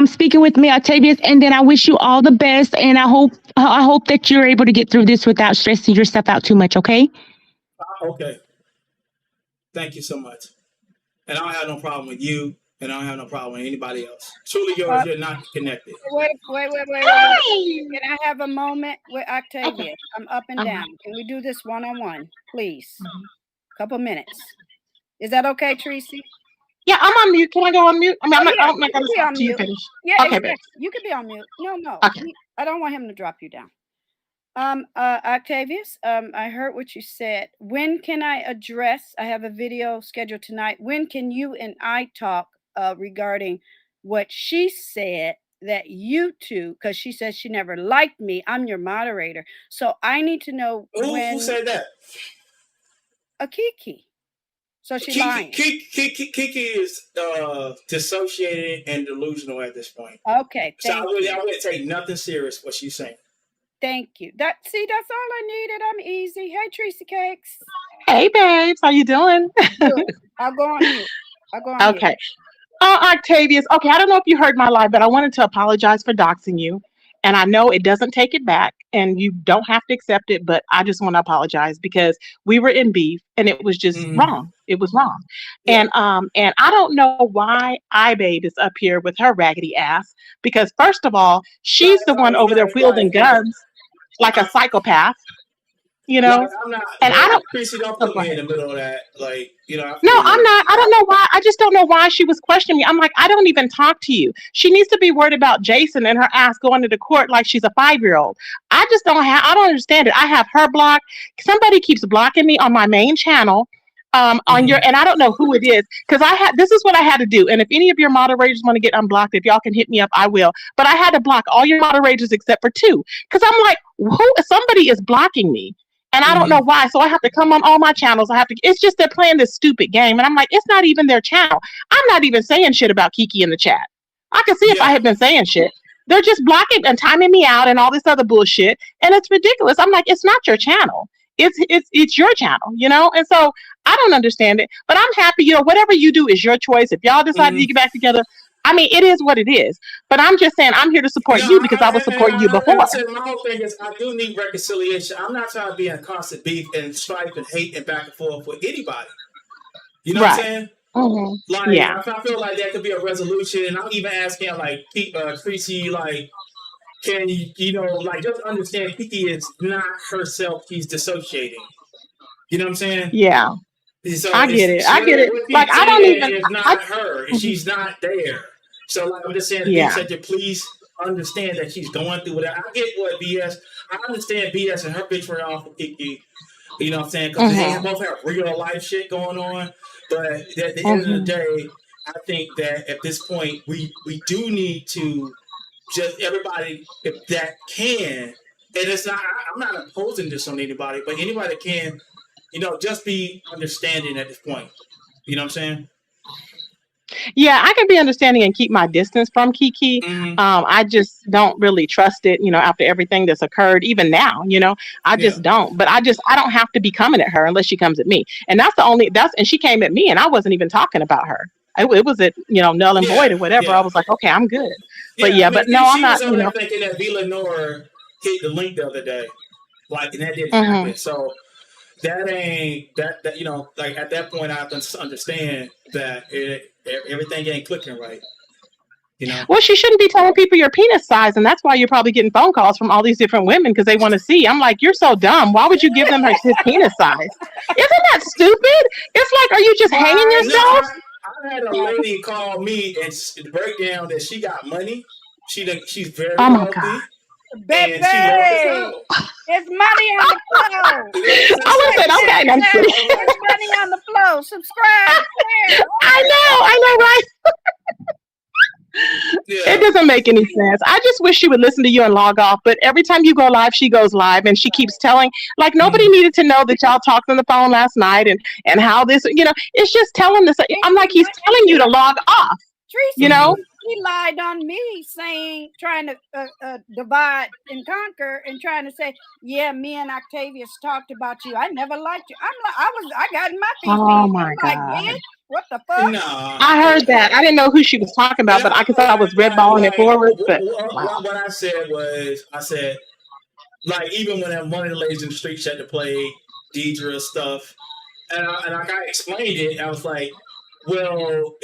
speaking with me, Octavius, and then I wish you all the best, and I hope that you're able to get through this without stressing yourself out too much. Okay. Okay, thank you so much. And I don't have no problem with you, and I don't have no problem with anybody else. Truly yours. Uh, You're not connected. wait. Can I have a moment with Okay. Octavius? I'm up and Uh-huh. down. Can we do this one-on-one, please? Couple minutes. Is that okay, Tracy? Yeah, I'm on mute. Can I go on mute? I mean, Oh yeah, I'm not you going can to be talk on to you mute. finish. Yeah, Okay, exactly. babe. You can be on mute. No. Okay. I don't want him to drop you down. Octavius, I heard what you said. When can I address? I have a video scheduled tonight. When can you and I talk regarding what she said that you two, because she says she never liked me. I'm your moderator. So I need to know Who when said that? a Kiki. So she lying. Kiki is dissociated and delusional at this point. Okay, So thank you. I wouldn't take nothing serious what she's saying. Thank you. That's all I needed. I'm easy. Hey, Tracy Cakes. Hey, babes. How you doing? Good. I'll go on mute. Okay. Octavius. Okay, I don't know if you heard my live, but I wanted to apologize for doxing you. And I know it doesn't take it back and you don't have to accept it, but I just want to apologize because we were in beef and it was just wrong. It was wrong. Yeah. And I don't know why iBabe is up here with her raggedy ass because first of all, she's the one over there wielding guns like a psychopath, you know? I'm not. And I don't Chrissy, don't oh, put go me in ahead. the middle of that. Like, I No, feel I'm you. not. I don't know why. I just don't know why she was questioning me. I'm like, I don't even talk to you. She needs to be worried about Jason and her ass going to the court like she's a 5-year-old. I don't understand it. I have her blocked. Somebody keeps blocking me on my main channel. On your, and I don't know who it is because this is what I had to do. And if any of your moderators want to get unblocked, if y'all can hit me up, I will. But I had to block all your moderators except for 2 because I'm like, somebody is blocking me. And I don't know why. So I have to come on all my channels. It's just they're playing this stupid game. And I'm like, it's not even their channel. I'm not even saying shit about Kiki in the chat. I can see if I had been saying shit. They're just blocking and timing me out and all this other bullshit. And it's ridiculous. I'm like, it's not your channel. It's your channel, And so I don't understand it. But I'm happy, whatever you do is your choice. If y'all decide to get back together, I mean, it is what it is. But I'm just saying I'm here to support you because I was supporting you before. I said my whole thing is I do need reconciliation. I'm not trying to be in constant beef and strife and hate and back and forth with anybody. You know what I'm saying? Like, Yeah. I feel like that could be a resolution. And I'm even asking, like, Tracy, like, can you, like, just understand Kiki is not herself. She's dissociating. You know what I'm saying? Yeah. So I get it. I get it. what she's Like, I don't saying even. is not her. She's not there. So, like, I'm just saying, Yeah. to please understand that she's going through whatever. I get what BS. I understand BS and her picture off of Kiki. You know what I'm saying? Because they both have real life shit going on. But at the end of the day, I think that at this point, we do need to just everybody, if that can, and it's not, I'm not imposing this on anybody, but anybody that can, just be understanding at this point. You know what I'm saying? Yeah, I can be understanding and keep my distance from Kiki. I just don't really trust it, after everything that's occurred, even now, I just don't. But I don't have to be coming at her unless she comes at me. And and she came at me and I wasn't even talking about her. It was at, null and void or whatever. I was like, okay, I'm good. But but no, I'm not, she was thinking that Villanor hit the link the other day. Like, and that didn't happen. So that ain't that you know, like at that point I have to understand that everything ain't clicking right. You know. Well, she shouldn't be telling people your penis size, and that's why you're probably getting phone calls from all these different women because they want to see. I'm like, you're so dumb. Why would you give them his penis size? Isn't that stupid? It's like, are you just hanging No, yourself? I had a lady call me and break down that she got money. She's very Oh my wealthy. God. Baby, And she knows it's money on the flow. I listen, okay, I'm kidding. It's money on the flow. Subscribe, share. I know, right? Yeah. It doesn't make any sense. I just wish she would listen to you and log off. But every time you go live, she goes live and she keeps telling, like, nobody needed to know that y'all talked on the phone last night and how this, you know, it's just telling this. I'm like, he's telling you to log off. Tracy, You know? he lied on me, saying, trying to divide and conquer, and trying to say, yeah, me and Octavius talked about you. I never liked you. I got in my piece. Oh my I'm God. like, bitch, what the fuck? No. I heard that. I didn't know who she was talking about, but I could I was redballing it forward. But wow. What I said was, I said, like, even when one of the ladies in the street had to play Deidre stuff, and I explained it, I was like, well,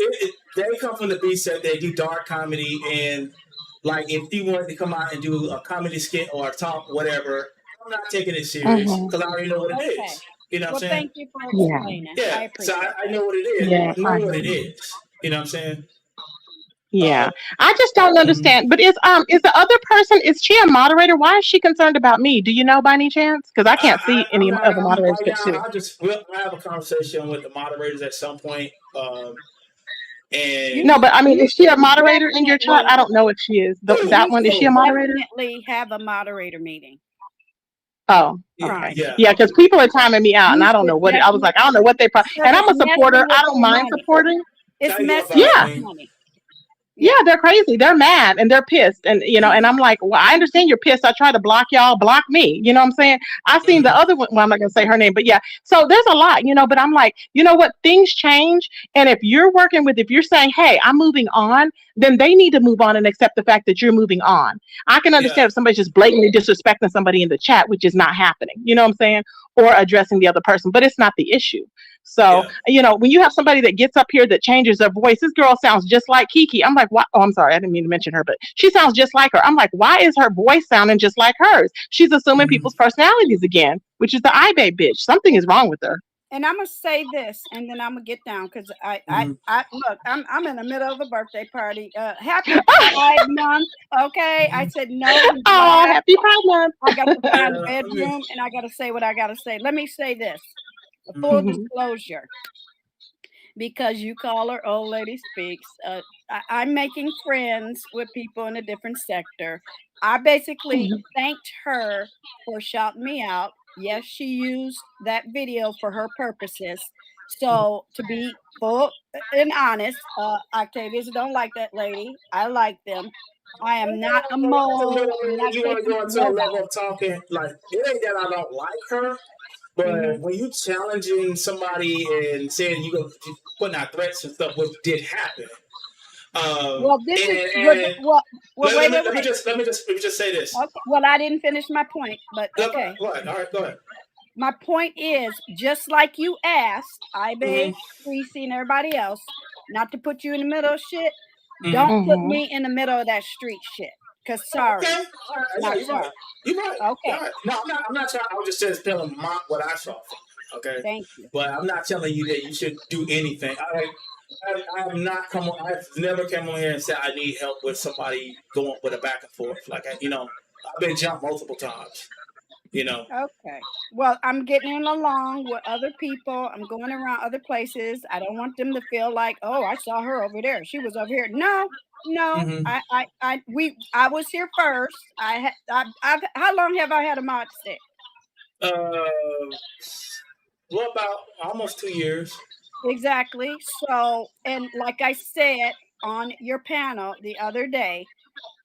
they come from the beat set, they do dark comedy, and like if you wanted to come out and do a comedy skit or a talk, whatever, I'm not taking it serious because I already know what it is. You know what I'm saying? Thank you for explaining. Yeah, I appreciate so I know what it is. Yeah, I know what it is. You know what I'm saying? Yeah, I just don't understand. But is the other person, is she a moderator? Why is she concerned about me? Do you know by any chance? Because I can't see any of the moderators. We'll have a conversation with the moderators at some point. And no, but I mean, is she a moderator in your chat? I don't know if she is. That one, is she a moderator? Definitely have a moderator meeting. Oh, okay. Yeah, because people are timing me out, and I don't know what I was like. I don't know what they. And I'm a supporter. I don't mind supporting. It's messy. Yeah. Yeah, they're crazy. They're mad and they're pissed. And, you know, and I'm like, well, I understand you're pissed. I try to block y'all, block me. You know what I'm saying? I've seen the other one. Well, I'm not going to say her name, but yeah. So there's a lot, you know, but I'm like, you know what? Things change. And if you're saying, hey, I'm moving on, then they need to move on and accept the fact that you're moving on. I can understand if somebody's just blatantly disrespecting somebody in the chat, which is not happening. You know what I'm saying? Or addressing the other person, but it's not the issue. So, you know, when you have somebody that gets up here that changes their voice, this girl sounds just like Kiki. I'm like, what? Oh, I'm sorry. I didn't mean to mention her, but she sounds just like her. I'm like, why is her voice sounding just like hers? She's assuming people's personalities again, which is the iBay bitch. Something is wrong with her. And I'm gonna say this, and then I'm gonna get down because I look, I'm in the middle of a birthday party. Happy Pride Month, okay? I said no. Oh, happy Pride Month! I got to find a bedroom, and I got to say what I got to say. Let me say this: a full disclosure, because you call her old lady speaks. I'm making friends with people in a different sector. I basically thanked her for shouting me out. Yes, she used that video for her purposes. So to be full and honest, Octavius don't like that lady. I like them. I am not a mole. You want to go into a level of talking, like, it ain't that I don't like her, but when you challenging somebody and saying you putting out threats and stuff, what did happen? Well, this is wait. Let me just say this. Okay. Well, I didn't finish my point, but okay. What? All right, go ahead. My point is, just like you asked, Ibe, Tracy, and everybody else, not to put you in the middle of shit. Don't put me in the middle of that street shit. Cause sorry, okay. Not sorry. You're right. Okay. Right. No, I'm not trying. I was just telling what I saw. Okay. Thank you. But I'm not telling you that you should do anything. I've never come on here and said I need help with somebody going with a back and forth. Like, I've been jumped multiple times. You know. Okay. Well, I'm getting along with other people. I'm going around other places. I don't want them to feel like, oh, I saw her over there. She was over here. No. I was here first. How long have I had a mod stick? Well, about almost 2 years. Exactly. So, and like I said on your panel the other day,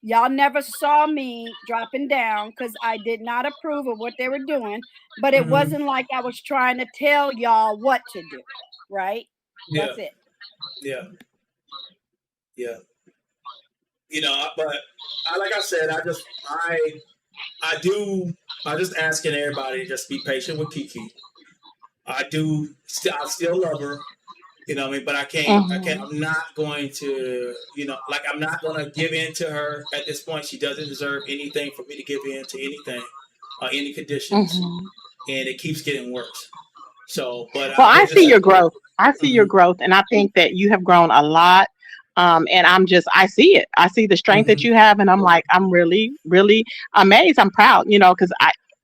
y'all never saw me dropping down because I did not approve of what they were doing, but it wasn't like I was trying to tell y'all what to do, right? Yeah. That's it. Yeah. You know, but like I said, I just asking everybody to just be patient with Kiki. I still love her. You know what I mean? But I can't, Mhm. I'm not going to, like, I'm not going to give in to her at this point. She doesn't deserve anything for me to give in to anything, any conditions. Mhm. And it keeps getting worse. So, but Well, I there's just see a, your growth. I see your mm-hmm, growth, and I think that you have grown a lot. And I see it. I see the strength that mm-hmm, you have, and I'm like, I'm really, really amazed. I'm proud, because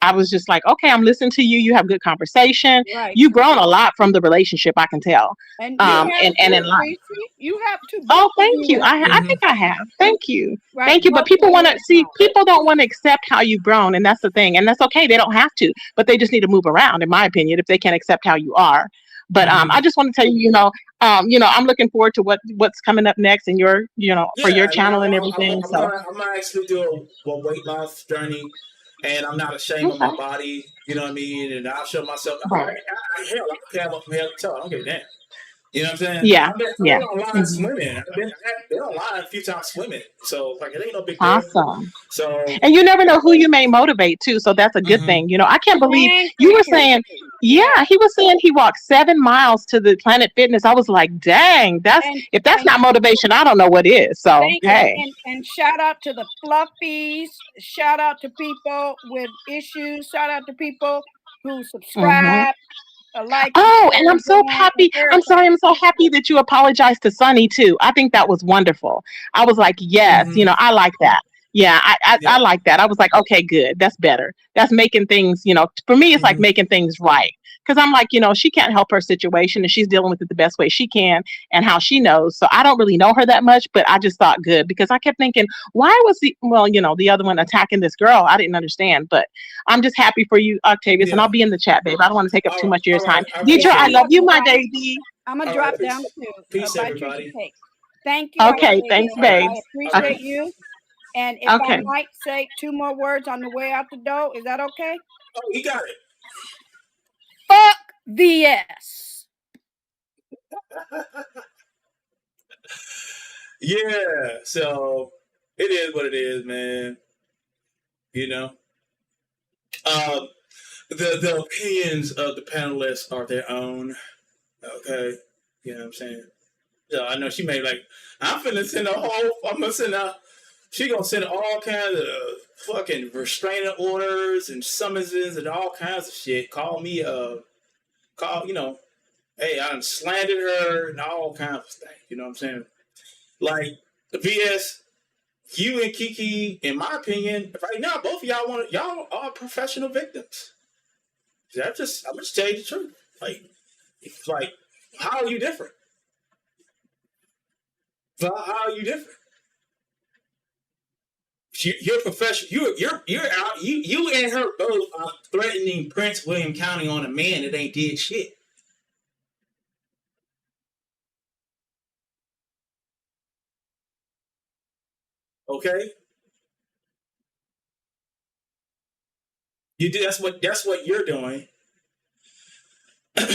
I was just like, okay, I'm listening to you. You have good conversation. Right. You've grown a lot from the relationship, I can tell. And you yeah, have And in too, life. Tracy. You have too. Oh, Both of thank you you. have. I mm-hmm, think I have. Thank you. Right. Thank you. But Both of people want you to have see, grown. people don't want to accept how you've grown. And that's the thing. And that's okay. They don't have to, but they just need to move around, in my opinion, if they can't accept how you are. But mm-hmm. I just want to tell you, I'm looking forward to what's coming up next in your, for Yeah, your and channel and everything. So, I'm gonna actually do a weight loss journey, and I'm not ashamed of my okay. body. You know what I mean? And I'll show myself. Right. Hell, I can have up from head to toe. I don't give a damn. You know what I'm saying? Yeah. I've Yeah. been online Hmm. swimming. I've been online a few times swimming. So like it ain't no big deal. Awesome. So And you never know who you may motivate too. So that's a good mm-hmm, thing. I can't believe And you were creativity. saying, Yeah. yeah, he was saying he walked 7 miles to the Planet Fitness. I was like, dang, And if that's and not motivation, I don't know what is. So, thank yeah, hey. and shout out to the fluffies. Shout out to people with issues. Shout out to people who Hmm. subscribe, like, and Oh, and share I'm and so join and happy. I'm sorry. everything. I'm so happy that you apologized to Sunny too. I think that was wonderful. I was like, yes, mm-hmm, I like that. Yeah, I yeah, like that. I was like, okay, good. That's better. That's making things, for me, it's like mm-hmm, making things right. Because I'm like, she can't help her situation and she's dealing with it the best way she can and how she knows. So I don't really know her that much, but I just thought good because I kept thinking, why was the other one attacking this girl? I didn't understand. But I'm just happy for you, Octavius, and yeah. I'll be in the chat, babe. I don't want to take up too much of your All right. time. I Deidre, I appreciate love it. you, my baby. I'm gonna All right, drop down to peace, by Tracy everybody. Cakes. Thank you, Okay, Octavia. thanks, All right, babe. I all right. appreciate you. And if I Okay. might say 2 more words on the way out the door, is that okay? Oh, he got it. Fuck VS. Yeah. So it is what it is, man. You know. Um, the opinions of the panelists are their own. Okay. You know what I'm saying? So I know she may like. I'm gonna send a. She gonna send all kinds of fucking restraining orders and summonses and all kinds of shit. Call hey, I done slandered her and all kinds of things. You know what I'm saying? Like the VS, you and Kiki, in my opinion, right now, both of y'all are professional victims. I'm gonna just tell you the truth. Like, how are you different? How are you different? You're professional. You're out. You and her both are threatening Prince William County on a man that ain't did shit. Okay, you do. That's what you're doing. All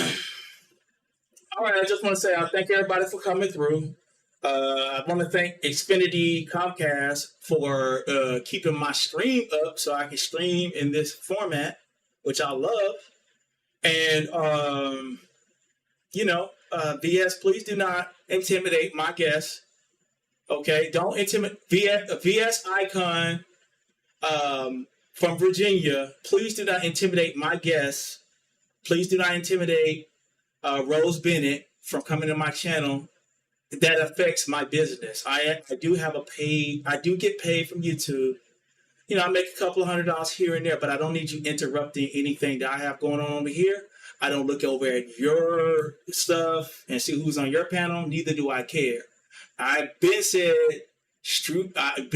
right, I just want to say I thank everybody for coming through. I want to thank Xfinity Comcast for keeping my stream up so I can stream in this format, which I love. And VS, please do not intimidate my guests. Okay, don't intimidate VS Icon from Virginia. Please do not intimidate my guests. Please do not intimidate Rose Bennett from coming to my channel. That affects my business. I do get paid from YouTube. I make a couple of $100 here and there, but I don't need you interrupting anything that I have going on over here. I don't look over at your stuff and see who's on your panel. Neither do I care. I've been said I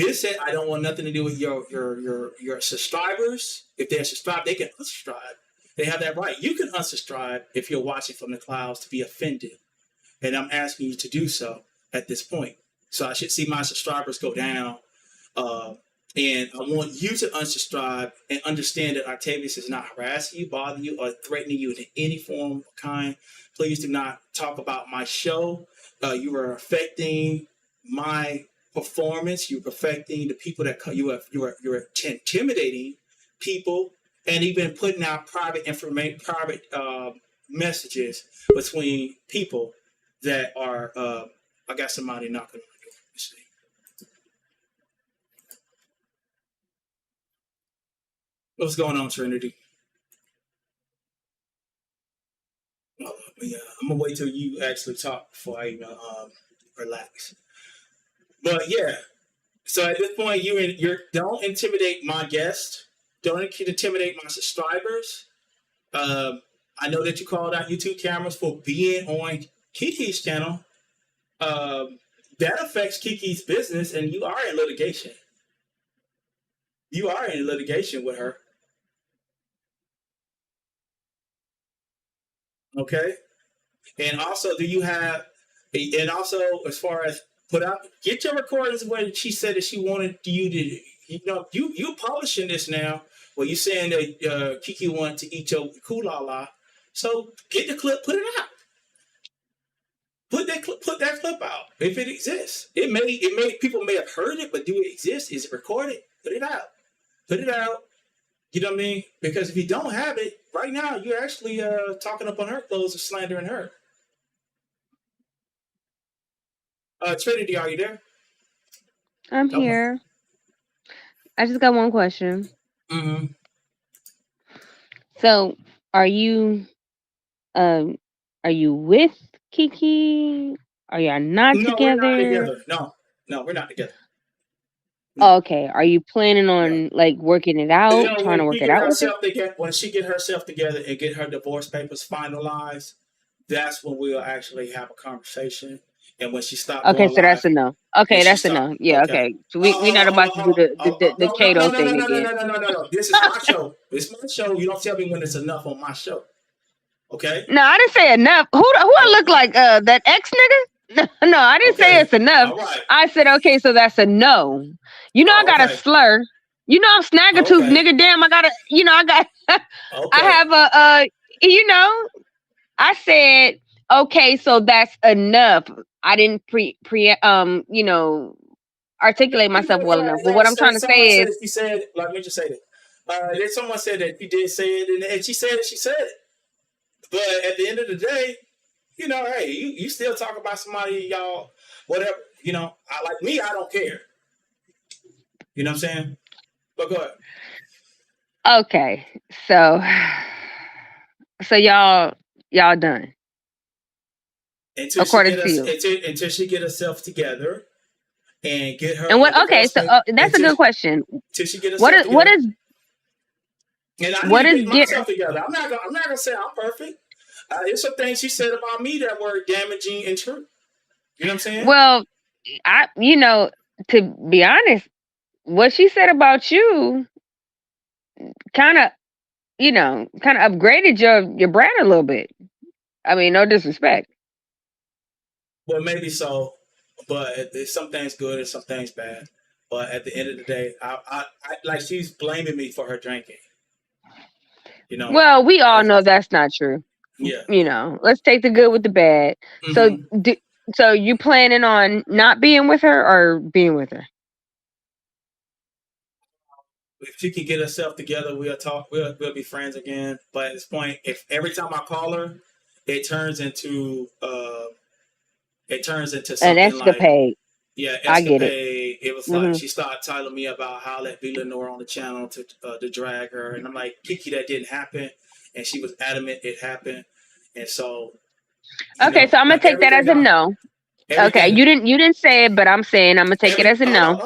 don't want nothing to do with your subscribers. If they're subscribed, they can unsubscribe. They have that right. You can unsubscribe if you're watching from the clouds to be offended. And I'm asking you to do so at this point. So I should see my subscribers go down. And I want you to unsubscribe and understand that Octavius is not harassing you, bothering you, or threatening you in any form or kind. Please do not talk about my show. You are affecting my performance. You're affecting the people that you're intimidating people, and even putting out private information, private messages between people that are. I got somebody knocking on the door. Let's see. What's going on, Trinity? Oh, yeah, I'm gonna wait till you actually talk before I even relax. But yeah, so at this point, you don't intimidate my guest. Don't intimidate my subscribers. I know that you called out YouTube cameras for being on Kiki's channel. That affects Kiki's business, and you are in litigation. You are in litigation with her. Okay. And also, as far as get your recordings when she said that she wanted you to, you publishing this now. Well, you saying that Kiki wanted to eat your kulala. So get the clip, put it out. Put that clip out if it exists. People may have heard it, but do it exist? Is it recorded? Put it out. Put it out. You know what I mean? Because if you don't have it right now, you're actually talking up on her clothes and slandering her. Trinity, are you there? I'm here. I just got one question. Mm-hmm. So, are you with Kiki? Are y'all not No, together? we're not together. No, we're not together. Oh, okay. Are you planning on like working it out, trying to work it out with her? When she get herself together and get her divorce papers finalized, that's when we'll actually have a conversation. And when she stopped Okay, going so that's a live, no. Okay, that's a no. Yeah, okay. So we're not about to do the Kato thing again. No. This is my show. This is my show. You don't tell me when it's enough on my show. Okay? No, I didn't say enough. Who I look like? That ex nigga? No, I didn't say it's enough. All right. I said okay, so that's a no. You know I got a slur. You know I'm Snaggletooth, nigga. Damn, I got I have I said okay, so that's enough. I didn't articulate myself well enough. But what I'm trying to say is, she said, let me just say that. There's someone said that you did say it, and she said it. But at the end of the day, hey, you still talk about somebody, y'all, whatever. I don't care. You know what I'm saying? But go ahead. Okay, so y'all done. Until she get herself together and get her. And what? Okay, so that's a good question. Until she get herself together. What is myself together? I'm not gonna say I'm perfect. There's some things she said about me that were damaging and true. You know what I'm saying? Well, to be honest, what she said about you kind of upgraded your brand a little bit. I mean, no disrespect. Well, maybe so, but there's some things good and some things bad. But at the end of the day, I like she's blaming me for her drinking. Well, we all know that's not true. Yeah. Let's take the good with the bad. Mm-hmm. So you planning on not being with her or being with her? If she can get herself together, we'll talk. We'll be friends again. But at this point, if every time I call her, it turns into something an escapade. Like, yeah, escapade. I get it. It was like she started telling me about how let B Lenore on the channel to drag her, and I'm like, Kiki, that didn't happen, and she was adamant it happened, and so. Okay, so I'm gonna take that as a no. Okay, you didn't say it, but I'm saying I'm gonna take it as a no.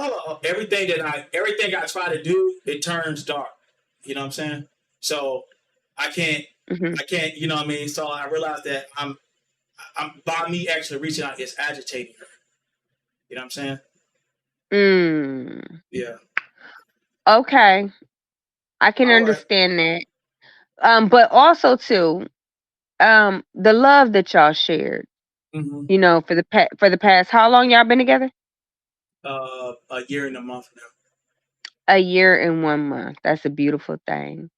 Everything I try to do, it turns dark. You know what I'm saying? So I can't. You know what I mean? So I realized that I'm by me actually reaching out, it's agitating her. You know what I'm saying? Yeah. Okay, I can understand that. But also too, the love that y'all shared. Mm-hmm. For the past, how long y'all been together? A year and a month now. A year and 1 month. That's a beautiful thing.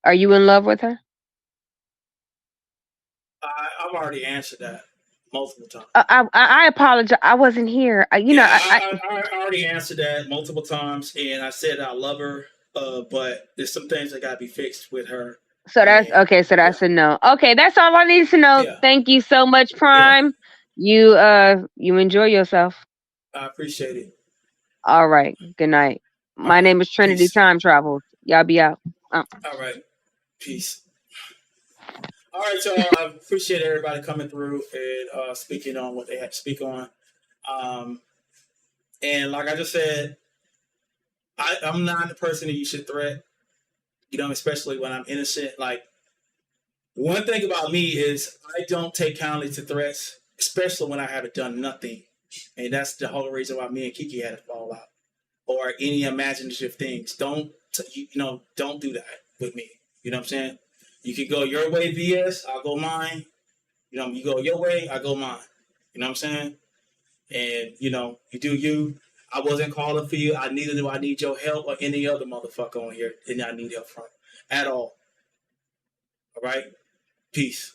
Are you in love with her? I've already answered that multiple times. I apologize. I wasn't here. I already answered that multiple times, and I said I love her, but there's some things that gotta be fixed with her. So that's And okay. So yeah, that's a no. Okay, that's all I need to know. yeah, Thank you so much, yeah. Prime. You enjoy yourself. I appreciate it. All right. Good night. All My right. name is Trinity Peace. Time Travels. Y'all be out. All right. Peace. All right, y'all. I appreciate everybody coming through and speaking on what they had to speak on. Um, and like I just said, I'm not the person that you should threat. You know, especially when I'm innocent. Like one thing about me is I don't take kindly to threats, especially when I haven't done nothing. And that's the whole reason why me and Kiki had a fallout or any imaginative things. Don't do that with me. You know what I'm saying? You can go your way, VS. I'll go mine. You know, you go your way, I go mine. You know what I'm saying? And you do you. I wasn't calling for you. Neither do I need your help or any other motherfucker on here. And I need help from at all. All right. Peace.